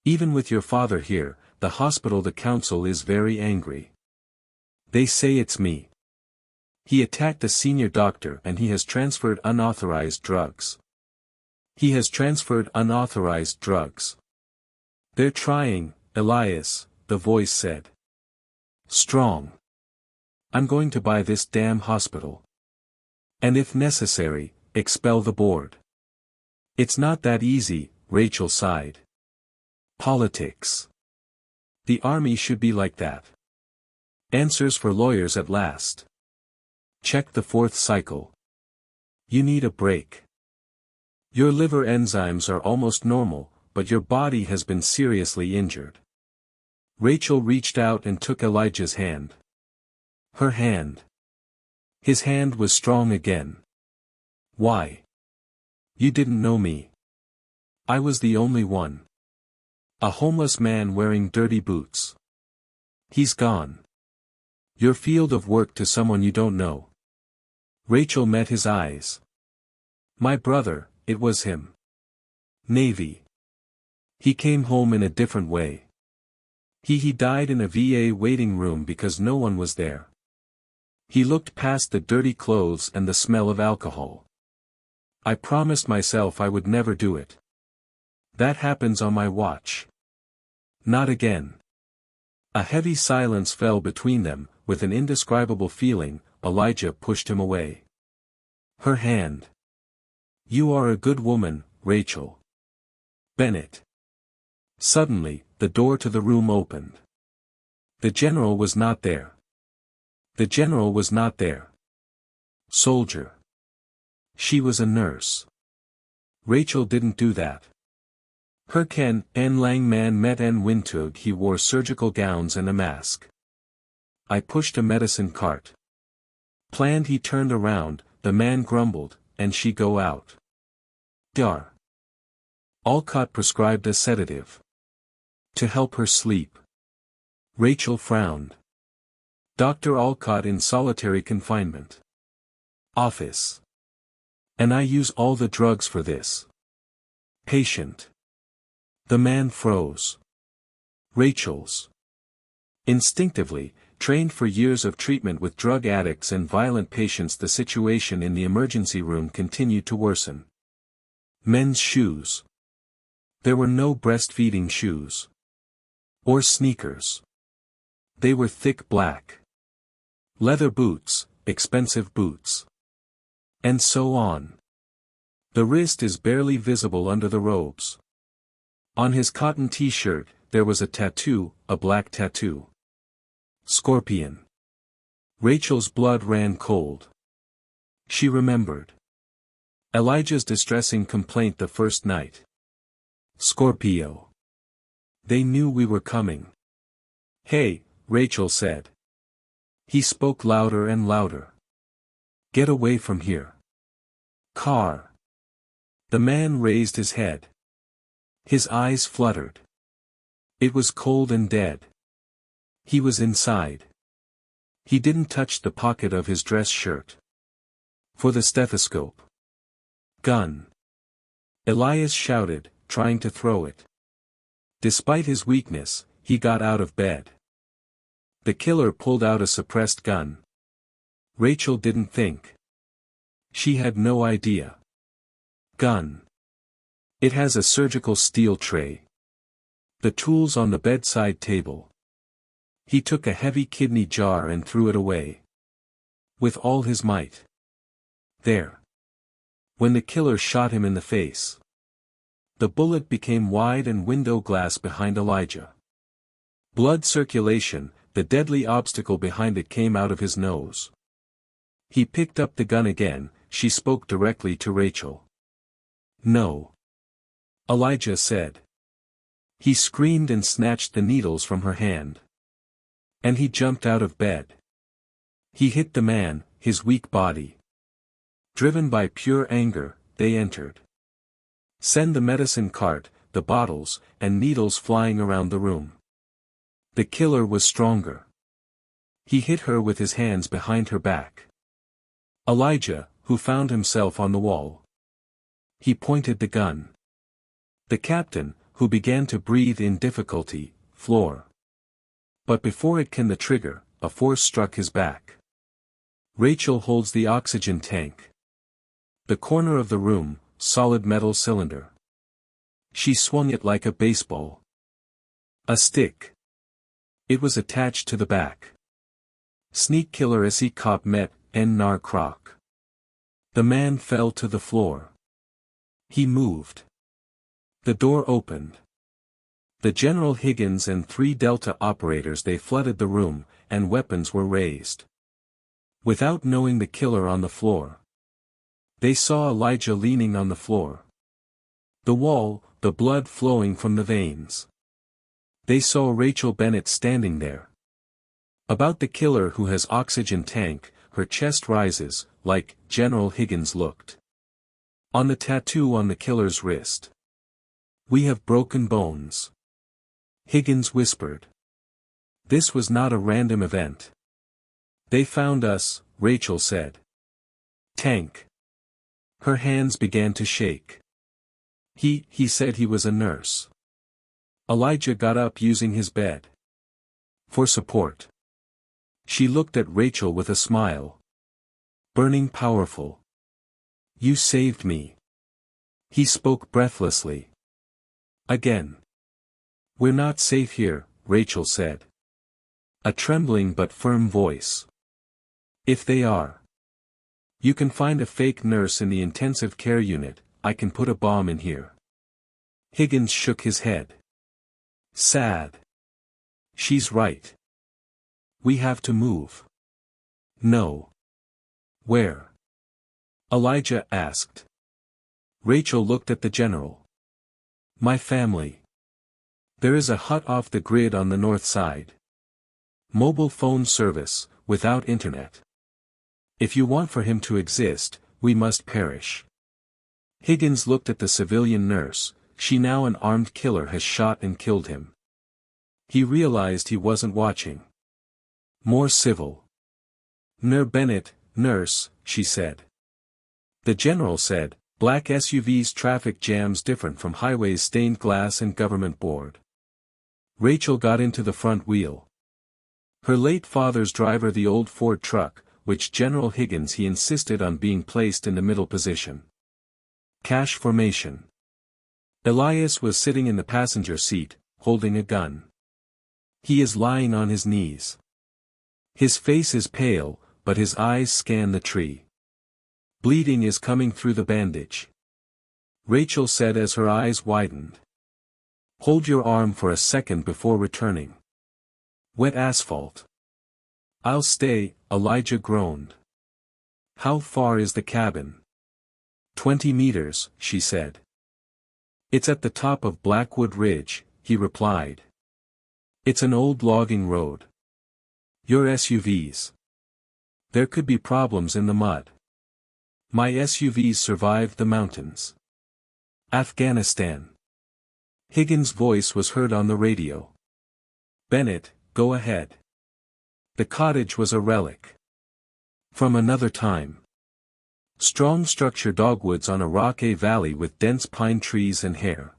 Even with your father here, the hospital, the council is very angry. They say it's me. He attacked a senior doctor and he has transferred unauthorized drugs. He has transferred unauthorized drugs. They're trying, Elias, the voice said. Strong. I'm going to buy this damn hospital. And if necessary, expel the board. It's not that easy, Rachel sighed. Politics. The army should be like that. Answers for lawyers at last. Check the 4th cycle. You need a break. Your liver enzymes are almost normal, but your body has been seriously injured. Rachel reached out and took Elijah's hand. Her hand. His hand was strong again. Why? You didn't know me. I was the only one. A homeless man wearing dirty boots. He's gone. Your field of work to someone you don't know. Rachel met his eyes. My brother, it was him. Navy. He came home in a different way. He died in a VA waiting room because no one was there. He looked past the dirty clothes and the smell of alcohol. I promised myself I would never do it. That happens on my watch. Not again. A heavy silence fell between them. With an indescribable feeling, Elijah pushed him away. Her hand. You are a good woman, Rachel Bennett. Suddenly, the door to the room opened. The general was not there. The general was not there. Soldier. She was a nurse. Rachel didn't do that. Her Ken en lang man met en wintug. He wore surgical gowns and a mask. I pushed a medicine cart. Planned. He turned around, the man grumbled, and she go out. Dar. Alcott prescribed a sedative. To help her sleep. Rachel frowned. Dr. Alcott in solitary confinement. Office. And I use all the drugs for this. Patient. The man froze. Rachel's. Instinctively, trained for years of treatment with drug addicts and violent patients, the situation in the emergency room continued to worsen. Men's shoes. There were no breastfeeding shoes. Or sneakers. They were thick black. Leather boots, expensive boots. And so on. The wrist is barely visible under the robes. On his cotton t-shirt, there was a tattoo, a black tattoo. Scorpion. Rachel's blood ran cold. She remembered Elijah's distressing complaint the first night. Scorpio. They knew we were coming. Hey, Rachel said. He spoke louder and louder. Get away from here. Car. The man raised his head. His eyes fluttered. It was cold and dead. He was inside. He didn't touch the pocket of his dress shirt. For the stethoscope. Gun. Elias shouted, trying to throw it. Despite his weakness, he got out of bed. The killer pulled out a suppressed gun. Rachel didn't think. She had no idea. Gun. It has a surgical steel tray. The tools on the bedside table. He took a heavy kidney jar and threw it away. With all his might. There. When the killer shot him in the face. The bullet became wide and window glass behind Elijah. Blood circulation, the deadly obstacle behind it, came out of his nose. He picked up the gun again. She spoke directly to Rachel. No. Elijah said. He screamed and snatched the needles from her hand. And he jumped out of bed. He hit the man, his weak body. Driven by pure anger, they entered. Send the medicine cart, the bottles, and needles flying around the room. The killer was stronger. He hit her with his hands behind her back. Elijah, who found himself on the wall. He pointed the gun. The captain, who began to breathe in difficulty, floor. But before it can the trigger, a force struck his back. Rachel holds the oxygen tank. The corner of the room, solid metal cylinder. She swung it like a baseball. A stick. It was attached to the back. Sneak killer SE cop met, en nar croc. The man fell to the floor. He moved. The door opened. The General Higgins and 3 Delta operators, they flooded the room, and weapons were raised. Without knowing the killer on the floor. They saw Elijah leaning on the floor. The wall, the blood flowing from the veins. They saw Rachel Bennett standing there. About the killer who has oxygen tank, her chest rises, like General Higgins looked. On the tattoo on the killer's wrist. We have broken bones. Higgins whispered. This was not a random event. They found us, Rachel said. Tank. Her hands began to shake. He said he was a nurse. Elijah got up using his bed. For support. She looked at Rachel with a smile. Burning powerful. You saved me. He spoke breathlessly. Again. We're not safe here, Rachel said. A trembling but firm voice. If they are. You can find a fake nurse in the intensive care unit, I can put a bomb in here. Higgins shook his head. Sad. She's right. We have to move. No. Where? Elijah asked. Rachel looked at the general. My family. There is a hut off the grid on the north side. Mobile phone service, without internet. If you want for him to exist, we must perish. Higgins looked at the civilian nurse. She now an armed killer has shot and killed him. He realized he wasn't watching. More civil. Nurse Bennett, nurse, she said. The general said, black SUVs traffic jams different from highways stained glass and government board. Rachel got into the front wheel. Her late father's driver the old Ford truck, which General Higgins he insisted on being placed in the middle position. Cash formation. Elias was sitting in the passenger seat, holding a gun. He is lying on his knees. His face is pale, but his eyes scan the tree. Bleeding is coming through the bandage. Rachel said as her eyes widened. Hold your arm for a second before returning. Wet asphalt. I'll stay, Elijah groaned. How far is the cabin? 20 meters, she said. It's at the top of Blackwood Ridge, he replied. It's an old logging road. Your SUVs. There could be problems in the mud. My SUVs survived the mountains. Afghanistan. Higgins' voice was heard on the radio. Bennett, go ahead. The cottage was a relic. From another time. Strong structure dogwoods on a rocky valley with dense pine trees and hair.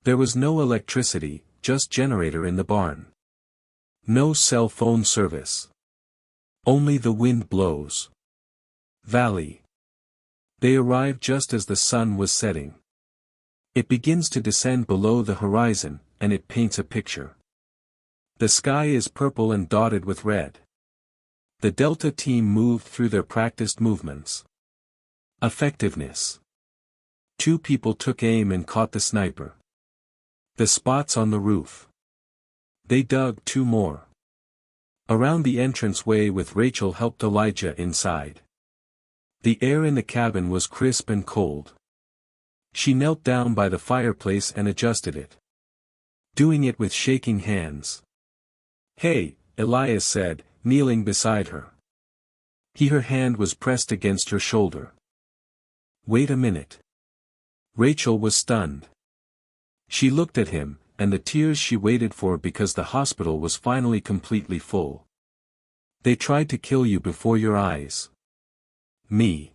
There was no electricity, just generator in the barn. No cell phone service. Only the wind blows. Valley. They arrived just as the sun was setting. It begins to descend below the horizon, and it paints a picture. The sky is purple and dotted with red. The Delta team moved through their practiced movements. Effectiveness. 2 people took aim and caught the sniper. The spots on the roof. They dug 2 more. Around the entranceway with Rachel helped Elijah inside. The air in the cabin was crisp and cold. She knelt down by the fireplace and adjusted it. Doing it with shaking hands. Hey, Elias said, kneeling beside her. Her hand was pressed against her shoulder. Wait a minute. Rachel was stunned. She looked at him, and the tears she waited for because the hospital was finally completely full. They tried to kill you before your eyes. Me.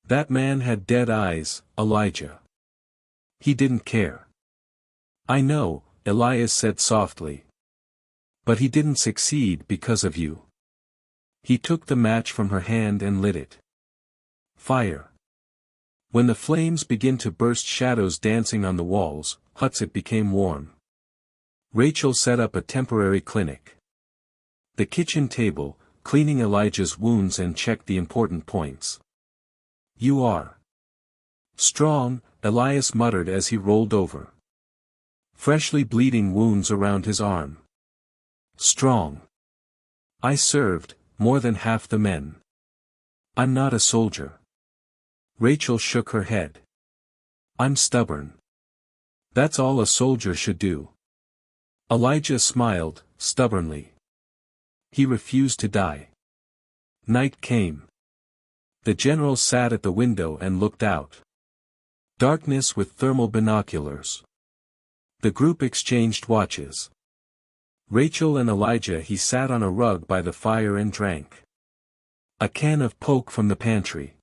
That man had dead eyes, Elijah. He didn't care. I know, Elias said softly. But he didn't succeed because of you. He took the match from her hand and lit it. Fire. When the flames begin to burst, shadows dancing on the walls, huts, it became warm. Rachel set up a temporary clinic. The kitchen table, cleaning Elijah's wounds and checked the important points. You are strong, Elias muttered as he rolled over. Freshly bleeding wounds around his arm. Strong. I served, more than half the men. I'm not a soldier. Rachel shook her head. I'm stubborn. That's all a soldier should do. Elijah smiled, stubbornly. He refused to die. Night came. The general sat at the window and looked out. Darkness with thermal binoculars. The group exchanged watches. Rachel and Elijah. He sat on a rug by the fire and drank a can of Coke from the pantry.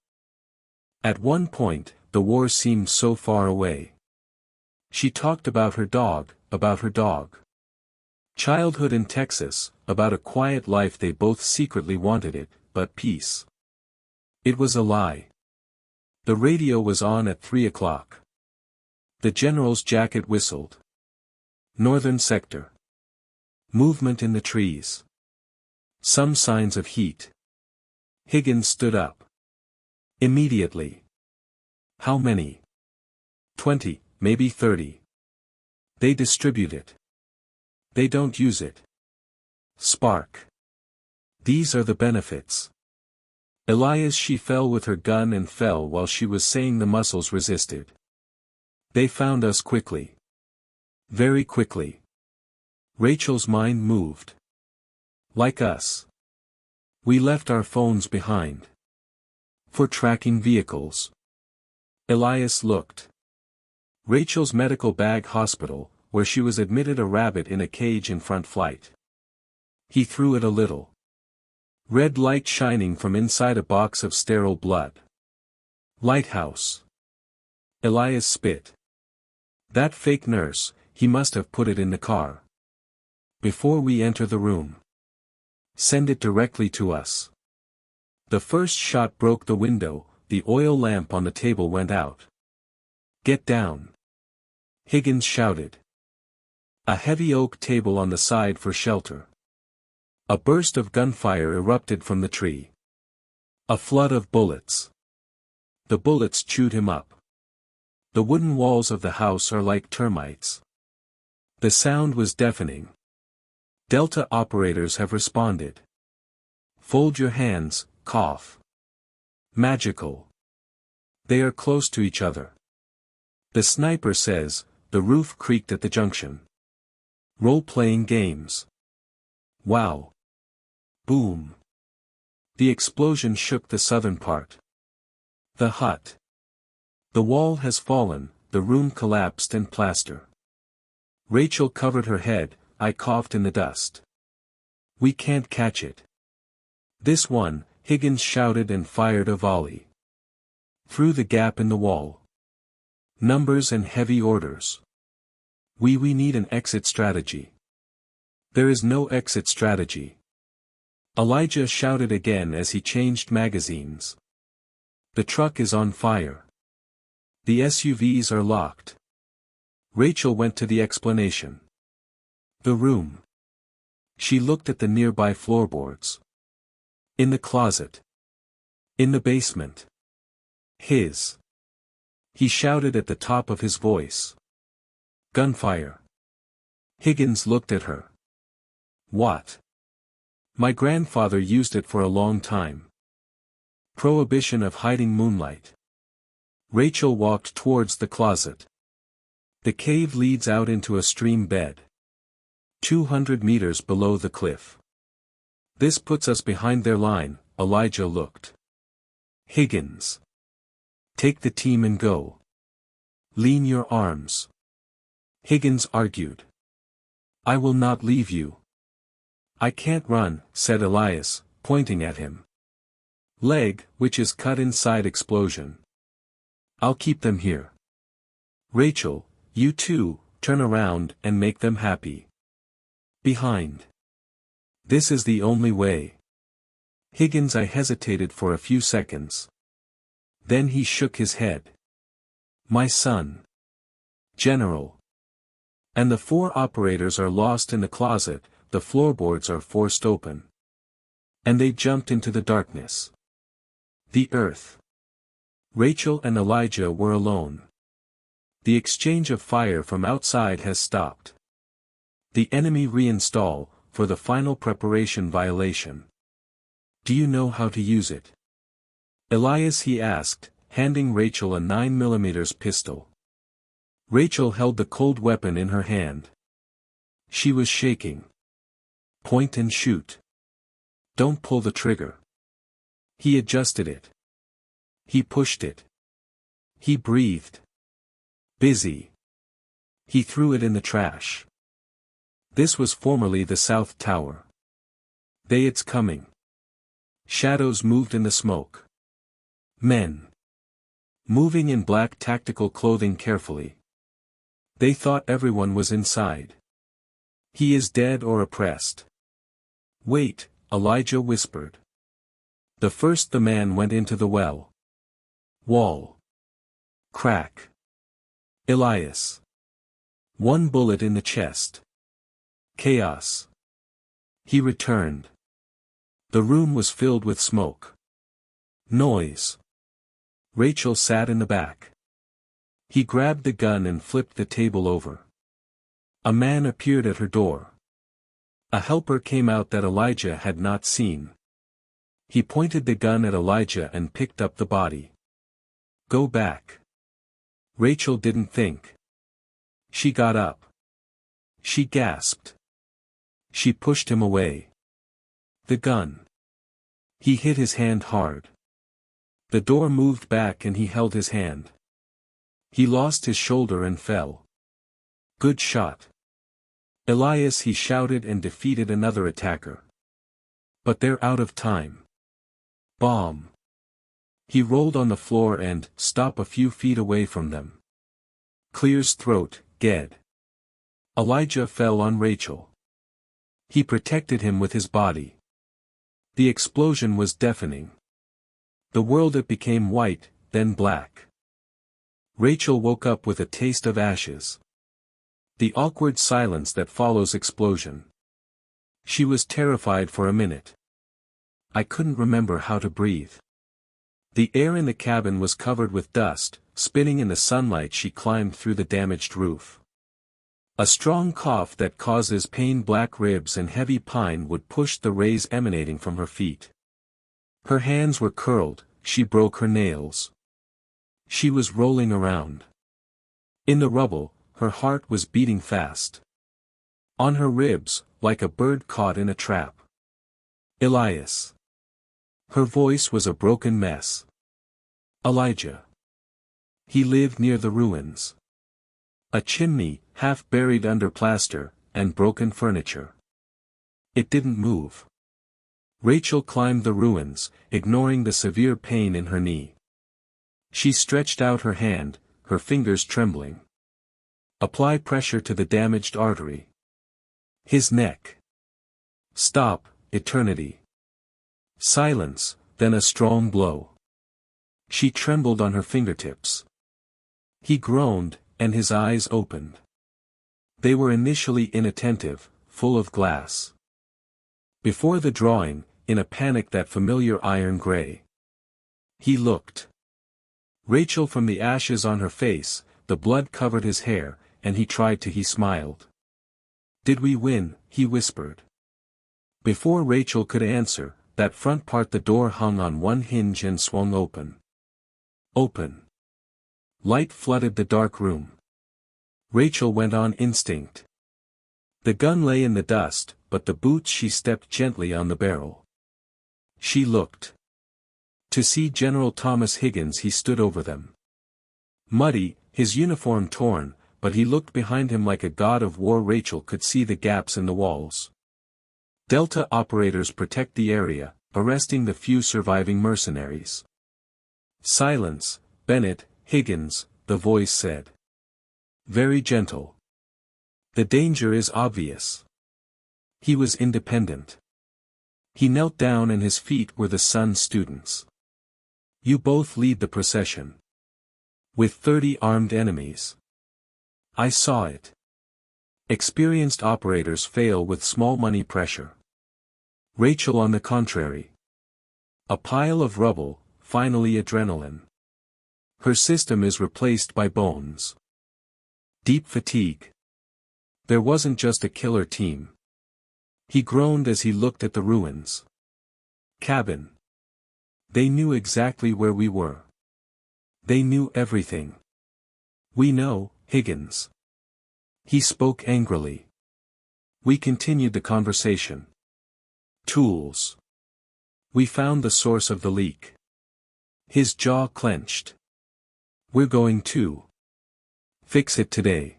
At one point, the war seemed so far away. She talked about her dog, childhood in Texas, about a quiet life they both secretly wanted it, but peace. It was a lie. The radio was on at 3 o'clock. The general's jacket whistled. Northern sector. Movement in the trees. Some signs of heat. Higgins stood up. Immediately. How many? 20, maybe 30. They distribute it. They don't use it. Spark. These are the benefits. Elias. She fell with her gun and fell while she was saying the muscles resisted. They found us quickly. Very quickly. Rachel's mind moved. Like us. We left our phones behind. For tracking vehicles. Elias looked. Rachel's medical bag hospital, where she was admitted, a rabbit in a cage in front flight. He threw it a little. Red light shining from inside a box of sterile blood. Lighthouse. Elias spit. That fake nurse, he must have put it in the car. Before we enter the room. Send it directly to us. The first shot broke the window, the oil lamp on the table went out. Get down. Higgins shouted. A heavy oak table on the side for shelter. A burst of gunfire erupted from the tree. A flood of bullets. The bullets chewed him up. The wooden walls of the house are like termites. The sound was deafening. Delta operators have responded. Fold your hands, cough. Magical. They are close to each other. The sniper says, the roof creaked at the junction. Role-playing games. Wow. Boom. The explosion shook the southern part. The hut. The wall has fallen, the room collapsed and plaster. Rachel covered her head, I coughed in the dust. We can't catch it. This one, Higgins shouted and fired a volley. Through the gap in the wall. Numbers and heavy orders. We need an exit strategy. There is no exit strategy. Elijah shouted again as he changed magazines. The truck is on fire. The SUVs are locked. Rachel went to the explanation. The room. She looked at the nearby floorboards. In the closet. In the basement. His. He shouted at the top of his voice. Gunfire. Higgins looked at her. What? My grandfather used it for a long time. Prohibition of hiding moonlight. Rachel walked towards the closet. The cave leads out into a stream bed. 200 meters below the cliff. This puts us behind their line, Elijah looked. Higgins. Take the team and go. Lean your arms. Higgins argued. I will not leave you. I can't run, said Elias, pointing at him. Leg, which is cut inside explosion. I'll keep them here. Rachel, you too, turn around and make them happy. Behind. This is the only way. Higgins. I hesitated for a few seconds. Then he shook his head. My son. General. And the 4 operators are lost in the closet, the floorboards are forced open. And they jumped into the darkness. The earth. Rachel and Elijah were alone. The exchange of fire from outside has stopped. The enemy reinstall, for the final preparation violation. Do you know how to use it? Elias, he asked, handing Rachel a 9mm pistol. Rachel held the cold weapon in her hand. She was shaking. Point and shoot. Don't pull the trigger. He adjusted it. He pushed it. He breathed. Busy. He threw it in the trash. This was formerly the South Tower. It's coming. Shadows moved in the smoke. Men. Moving in black tactical clothing carefully. They thought everyone was inside. He is dead or oppressed. Wait, Elijah whispered. The man went into the well. Wall. Crack. Elias. One bullet in the chest. Chaos. He returned. The room was filled with smoke. Noise. Rachel sat in the back. He grabbed the gun and flipped the table over. A man appeared at her door. A helper came out that Elijah had not seen. He pointed the gun at Elijah and picked up the body. Go back. Rachel didn't think. She got up. She gasped. She pushed him away. The gun. He hit his hand hard. The door moved back and he held his hand. He lost his shoulder and fell. Good shot. Elias, he shouted, and defeated another attacker. But they're out of time. Bomb. He rolled on the floor and stopped a few feet away from them. Clears throat, Ged. Elijah fell on Rachel. He protected him with his body. The explosion was deafening. The world, it became white, then black. Rachel woke up with a taste of ashes. The awkward silence that follows explosion. She was terrified for a minute. I couldn't remember how to breathe. The air in the cabin was covered with dust, spinning in the sunlight. She climbed through the damaged roof. A strong cough that causes pain, black ribs and heavy pine would push the rays emanating from her feet. Her hands were curled, she broke her nails. She was rolling around. In the rubble, her heart was beating fast. On her ribs, like a bird caught in a trap. Elias. Her voice was a broken mess. Elijah. He lived near the ruins. A chimney, half buried under plaster, and broken furniture. It didn't move. Rachel climbed the ruins, ignoring the severe pain in her knee. She stretched out her hand, her fingers trembling. Apply pressure to the damaged artery. His neck. Stop, eternity. Silence, then a strong blow. She trembled on her fingertips. He groaned, and his eyes opened. They were initially inattentive, full of glass. Before the drawing, in a panic, that familiar iron gray. He looked. Rachel, from the ashes on her face, the blood covered his hair, and he smiled. Did we win? He whispered. Before Rachel could answer, that front part, the door hung on one hinge and swung open. Open. Light flooded the dark room. Rachel went on instinct. The gun lay in the dust, but the boots, she stepped gently on the barrel. She looked. To see General Thomas Higgins. He stood over them. Muddy, his uniform torn, but he looked behind him like a god of war. Rachel could see the gaps in the walls. Delta operators protect the area, arresting the few surviving mercenaries. Silence, Bennett, Higgins, the voice said. Very gentle. The danger is obvious. He was independent. He knelt down and his feet were the Sun students. You both lead the procession. With 30 armed enemies. I saw it. Experienced operators fail with small money pressure. Rachel, on the contrary. A pile of rubble, finally adrenaline. Her system is replaced by bones. Deep fatigue. There wasn't just a killer team. He groaned as he looked at the ruins. Cabin. They knew exactly where we were. They knew everything. We know, Higgins. He spoke angrily. We continued the conversation. Tools. We found the source of the leak. His jaw clenched. We're going to fix it today.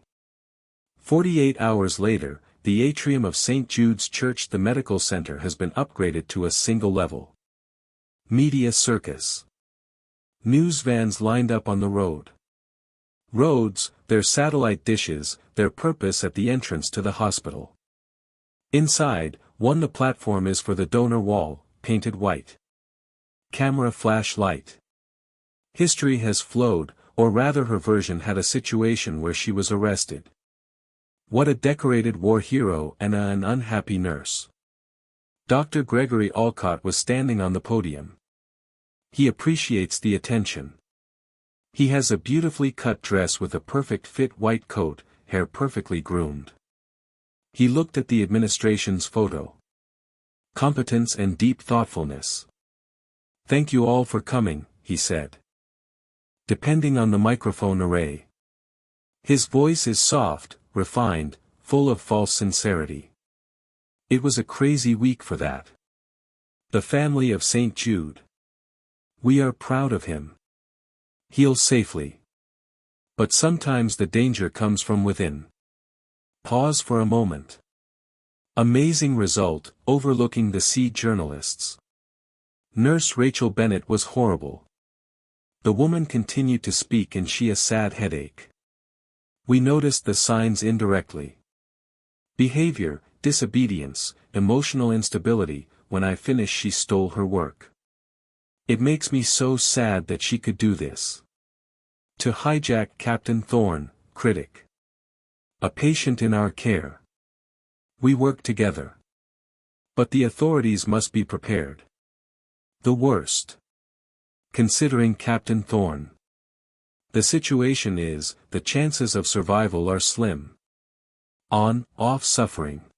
48 hours later, the atrium of St. Jude's Church the Medical Center has been upgraded to a single level. Media circus. News vans lined up on the road. Roads, their satellite dishes, their purpose at the entrance to the hospital. Inside, the platform is for the donor wall, painted white. Camera flash light. History has flowed, or rather her version had a situation where she was arrested. What a decorated war hero and an unhappy nurse. Dr. Gregory Alcott was standing on the podium. He appreciates the attention. He has a beautifully cut dress with a perfect fit white coat, hair perfectly groomed. He looked at the administration's photo. Competence and deep thoughtfulness. "Thank you all for coming," he said. Depending on the microphone array. His voice is soft, refined, full of false sincerity. It was a crazy week for that. The family of St. Jude. We are proud of him. Heal safely. But sometimes the danger comes from within. Pause for a moment. Amazing result, overlooking the C journalists. Nurse Rachel Bennett was horrible. The woman continued to speak and she a sad headache. We noticed the signs indirectly. Behavior, disobedience, emotional instability. When I finished she stole her work. It makes me so sad that she could do this. To hijack Captain Thorne, critic. A patient in our care. We work together. But the authorities must be prepared. The worst. Considering Captain Thorne. The situation is, the chances of survival are slim. On-off suffering.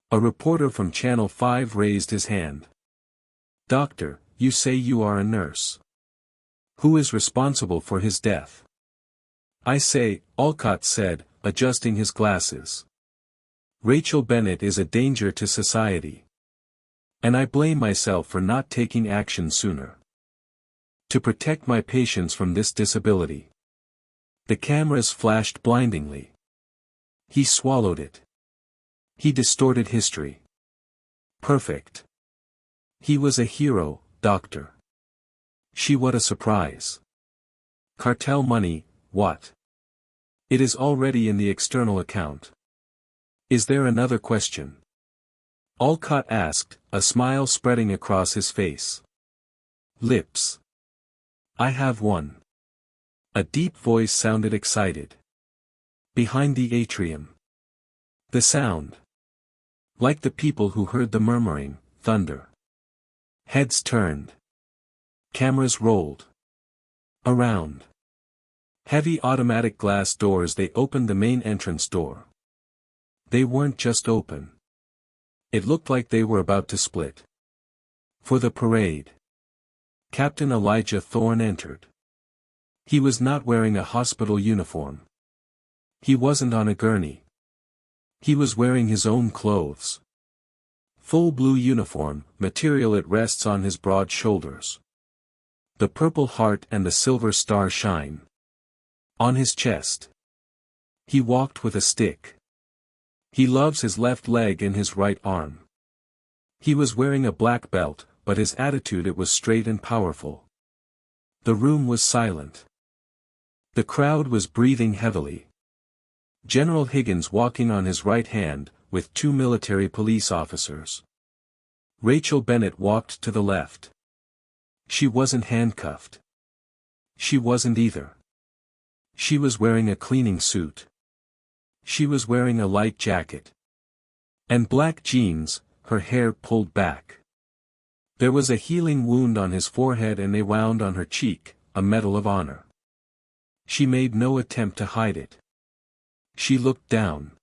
A reporter from Channel 5 raised his hand. "Doctor, you say you are a nurse. Who is responsible for his death?" "I say," Alcott said, adjusting his glasses. "Rachel Bennett is a danger to society. And I blame myself for not taking action sooner. To protect my patients from this disability." The cameras flashed blindingly. He swallowed it. He distorted history. Perfect. He was a hero, doctor. She, what a surprise. Cartel money, what? It is already in the external account. Is there another question? Alcott asked, a smile spreading across his face. Lips. I have one. A deep voice sounded excited. Behind the atrium. The sound. Like the people who heard the murmuring, thunder. Heads turned. Cameras rolled. Around. Heavy automatic glass doors. They opened the main entrance door. They weren't just open. It looked like they were about to split. For the parade. Captain Elias Thorne entered. He was not wearing a hospital uniform. He wasn't on a gurney. He was wearing his own clothes. Full blue uniform, material. It rests on his broad shoulders. The purple heart and the silver star shine on his chest. He walked with a stick. He loves his left leg and his right arm. He was wearing a black belt, but his attitude, it was straight and powerful. The room was silent. The crowd was breathing heavily. General Higgins walking on his right hand, with 2 military police officers. Rachel Bennett walked to the left. She wasn't handcuffed. She wasn't either. She was wearing a cleaning suit. She was wearing a light jacket. And black jeans, her hair pulled back. There was a healing wound on his forehead and a wound on her cheek, a medal of honor. She made no attempt to hide it. She looked down.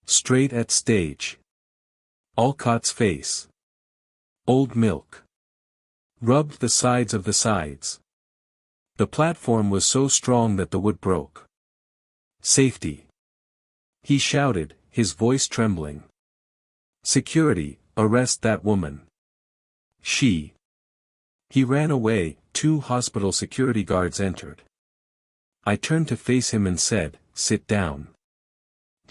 Straight at stage. Alcott's face. Old milk. Rubbed the sides of the sides. The platform was so strong that the wood broke. Safety. He shouted, his voice trembling. Security, arrest that woman. She. He ran away. 2 hospital security guards entered. I turned to face him and said, sit down.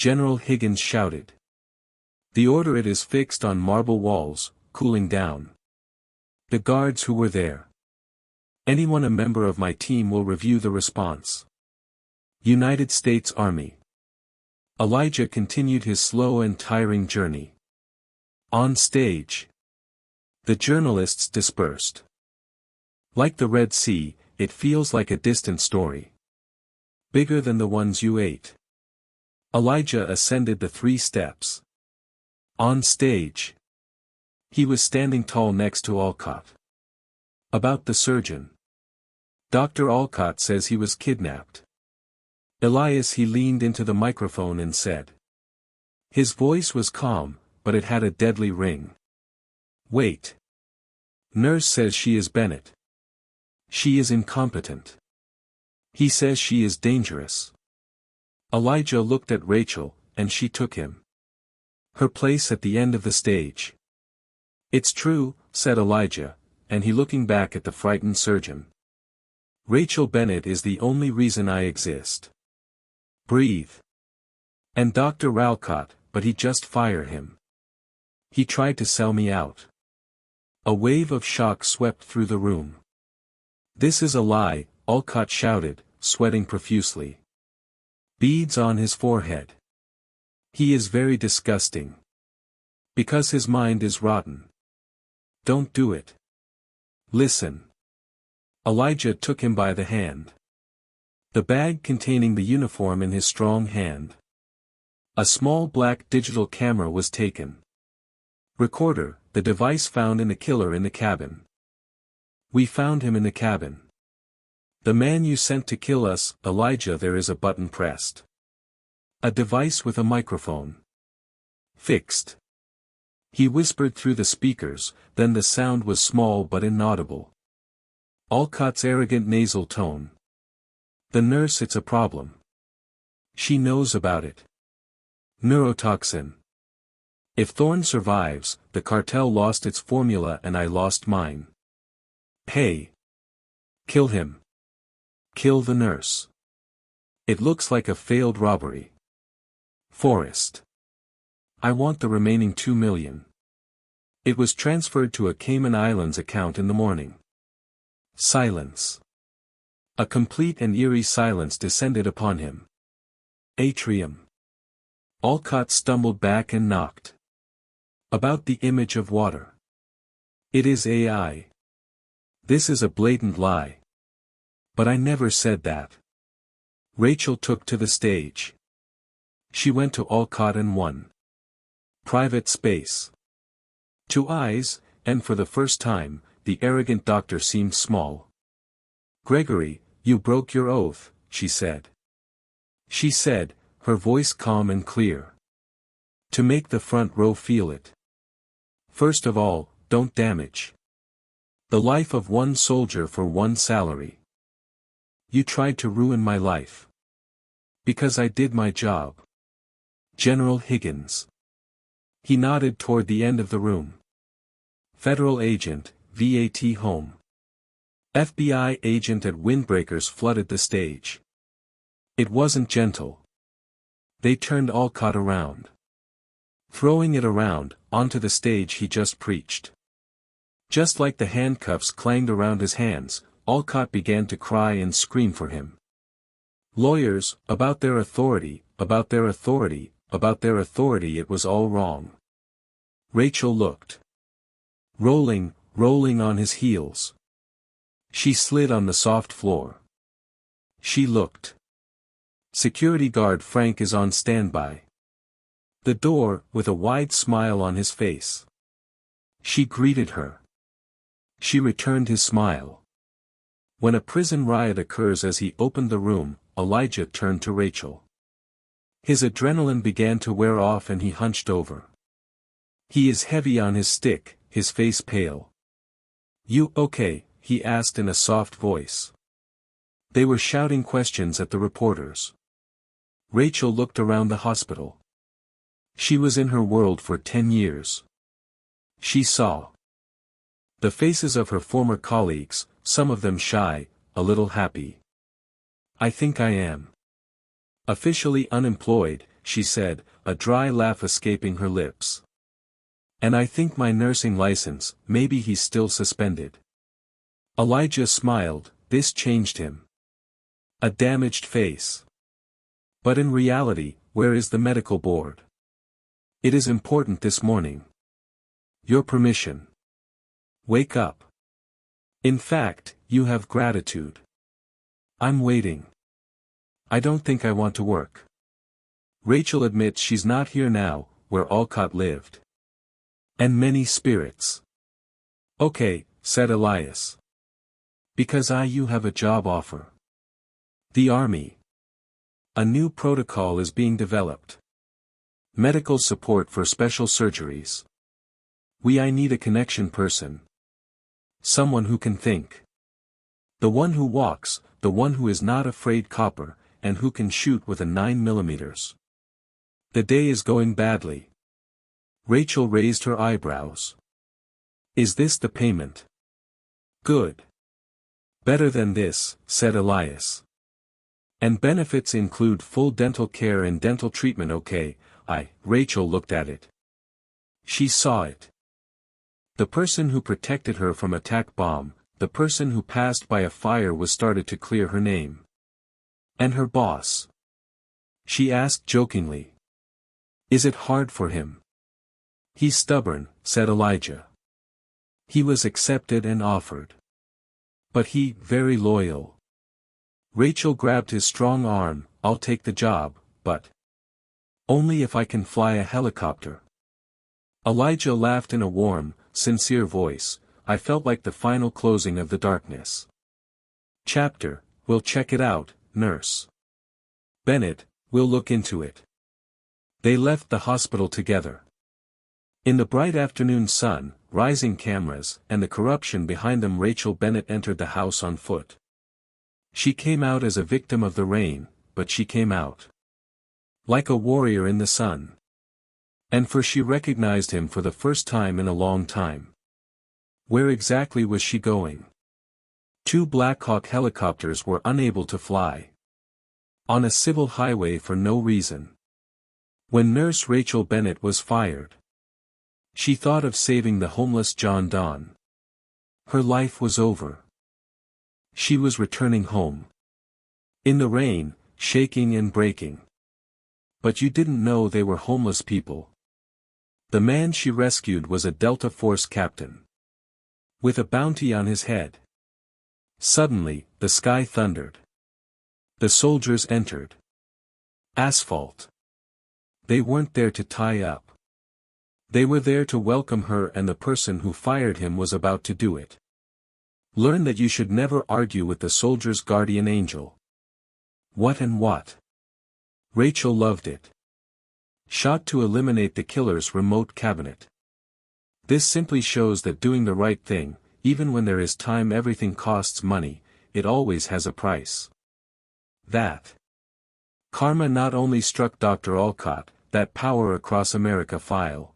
General Higgins shouted. The order it is fixed on marble walls, cooling down. The guards who were there. Anyone a member of my team will review the response. United States Army. Elijah continued his slow and tiring journey. On stage. The journalists dispersed. Like the Red Sea, it feels like a distant story. Bigger than the ones you ate. Elijah ascended the 3 steps. On stage. He was standing tall next to Alcott. About the surgeon. Dr. Alcott says he was kidnapped. Elias, he leaned into the microphone and said. His voice was calm, but it had a deadly ring. Wait. Nurse says she is Bennett. She is incompetent. He says she is dangerous. Elijah looked at Rachel, and she took him. Her place at the end of the stage. It's true, said Elijah, and he looking back at the frightened surgeon. Rachel Bennett is the only reason I exist. Breathe. And Dr. Alcott, but he just fired him. He tried to sell me out. A wave of shock swept through the room. This is a lie, Alcott shouted, sweating profusely. Beads on his forehead. He is very disgusting. Because his mind is rotten. Don't do it. Listen. Elijah took him by the hand. The bag containing the uniform in his strong hand. A small black digital camera was taken. Recorder, the device found in the killer in the cabin. We found him in the cabin. The man you sent to kill us, Elijah, there is a button pressed. A device with a microphone. Fixed. He whispered through the speakers, then the sound was small but inaudible. Alcott's arrogant nasal tone. The nurse, it's a problem. She knows about it. Neurotoxin. If Thorne survives, the cartel lost its formula and I lost mine. Hey. Kill him. Kill the nurse. It looks like a failed robbery. Forrest. I want the remaining 2 million. It was transferred to a Cayman Islands account in the morning. Silence. A complete and eerie silence descended upon him. Atrium. Alcott stumbled back and knocked. About the image of water. It is AI. This is a blatant lie. But I never said that. Rachel took to the stage. She went to Alcott and won. Private space. 2 eyes, and for the first time, the arrogant doctor seemed small. Gregory, you broke your oath, she said. She said, her voice calm and clear. To make the front row feel it. First of all, don't damage the life of one soldier for one salary. You tried to ruin my life. Because I did my job. General Higgins. He nodded toward the end of the room. Federal agent, VAT home. FBI agent at windbreakers flooded the stage. It wasn't gentle. They turned Alcott around. Throwing it around, onto the stage he just preached. Just like the handcuffs clanged around his hands, Alcott began to cry and scream for him. Lawyers, about their authority, about their authority, about their authority, it was all wrong. Rachel looked. Rolling on his heels. She slid on the soft floor. She looked. Security guard Frank is on standby. The door, with a wide smile on his face. She greeted her. She returned his smile. When a prison riot occurs, as he opened the room, Elijah turned to Rachel. His adrenaline began to wear off and he hunched over. He is heavy on his stick, his face pale. You okay? He asked in a soft voice. They were shouting questions at the reporters. Rachel looked around the hospital. She was in her world for 10 years. She saw the faces of her former colleagues, some of them shy, a little happy. I think I am officially unemployed, she said, a dry laugh escaping her lips. And I think my nursing license, maybe he's still suspended. Elijah smiled, this changed him. A damaged face. But in reality, where is the medical board? It is important this morning. Your permission. Wake up. In fact, you have gratitude. I'm waiting. I don't think I want to work. Rachel admits she's not here now, where Alcott lived. And many spirits. Okay, said Elias. Because you have a job offer. The Army. A new protocol is being developed. Medical support for special surgeries. I need a connection person. Someone who can think. The one who walks, the one who is not afraid copper, and who can shoot with a 9mm. The day is going badly. Rachel raised her eyebrows. Is this the payment? Good. Better than this, said Elias. And benefits include full dental care and dental treatment. Okay, Rachel looked at it. She saw it. The person who protected her from attack bomb, the person who passed by a fire was started to clear her name. And her boss? She asked jokingly. Is it hard for him? He's stubborn, said Elijah. He was accepted and offered. But he, very loyal. Rachel grabbed his strong arm, I'll take the job, but only if I can fly a helicopter. Elijah laughed in a warm, sincere voice. I felt like the final closing of the darkness. Chapter, we'll check it out, Nurse Bennett, we'll look into it. They left the hospital together. In the bright afternoon sun, rising cameras, and the corruption behind them, Rachel Bennett entered the house on foot. She came out as a victim of the rain, but she came out like a warrior in the sun. And she recognized him for the first time in a long time. Where exactly was she going? 2 Black Hawk helicopters were unable to fly on a civil highway for no reason. When Nurse Rachel Bennett was fired, she thought of saving the homeless John Donne. Her life was over. She was returning home. In the rain, shaking and breaking. But you didn't know they were homeless people. The man she rescued was a Delta Force captain. With a bounty on his head. Suddenly, the sky thundered. The soldiers entered. Asphalt. They weren't there to tie up. They were there to welcome her, and the person who fired him was about to do it. Learn that you should never argue with the soldier's guardian angel. What and what? Rachel loved it. Shot to eliminate the killer's remote cabinet. This simply shows that doing the right thing, even when there is time, everything costs money, it always has a price. That karma not only struck Dr. Alcott, that Power Across America file.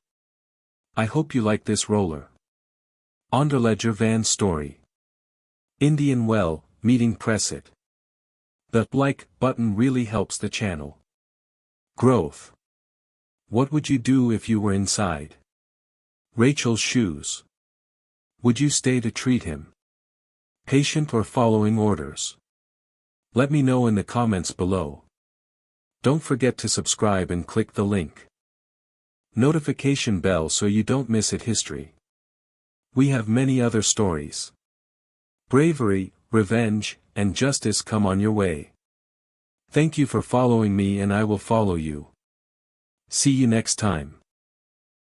I hope you like this roller. Onderledger Van story. Indian well, meeting press it. The like button really helps the channel. Growth. What would you do if you were inside Rachel's shoes? Would you stay to treat him? Patient or following orders? Let me know in the comments below. Don't forget to subscribe and click the link. Notification bell so you don't miss it. History. We have many other stories. Bravery, revenge, and justice come on your way. Thank you for following me, and I will follow you. See you next time.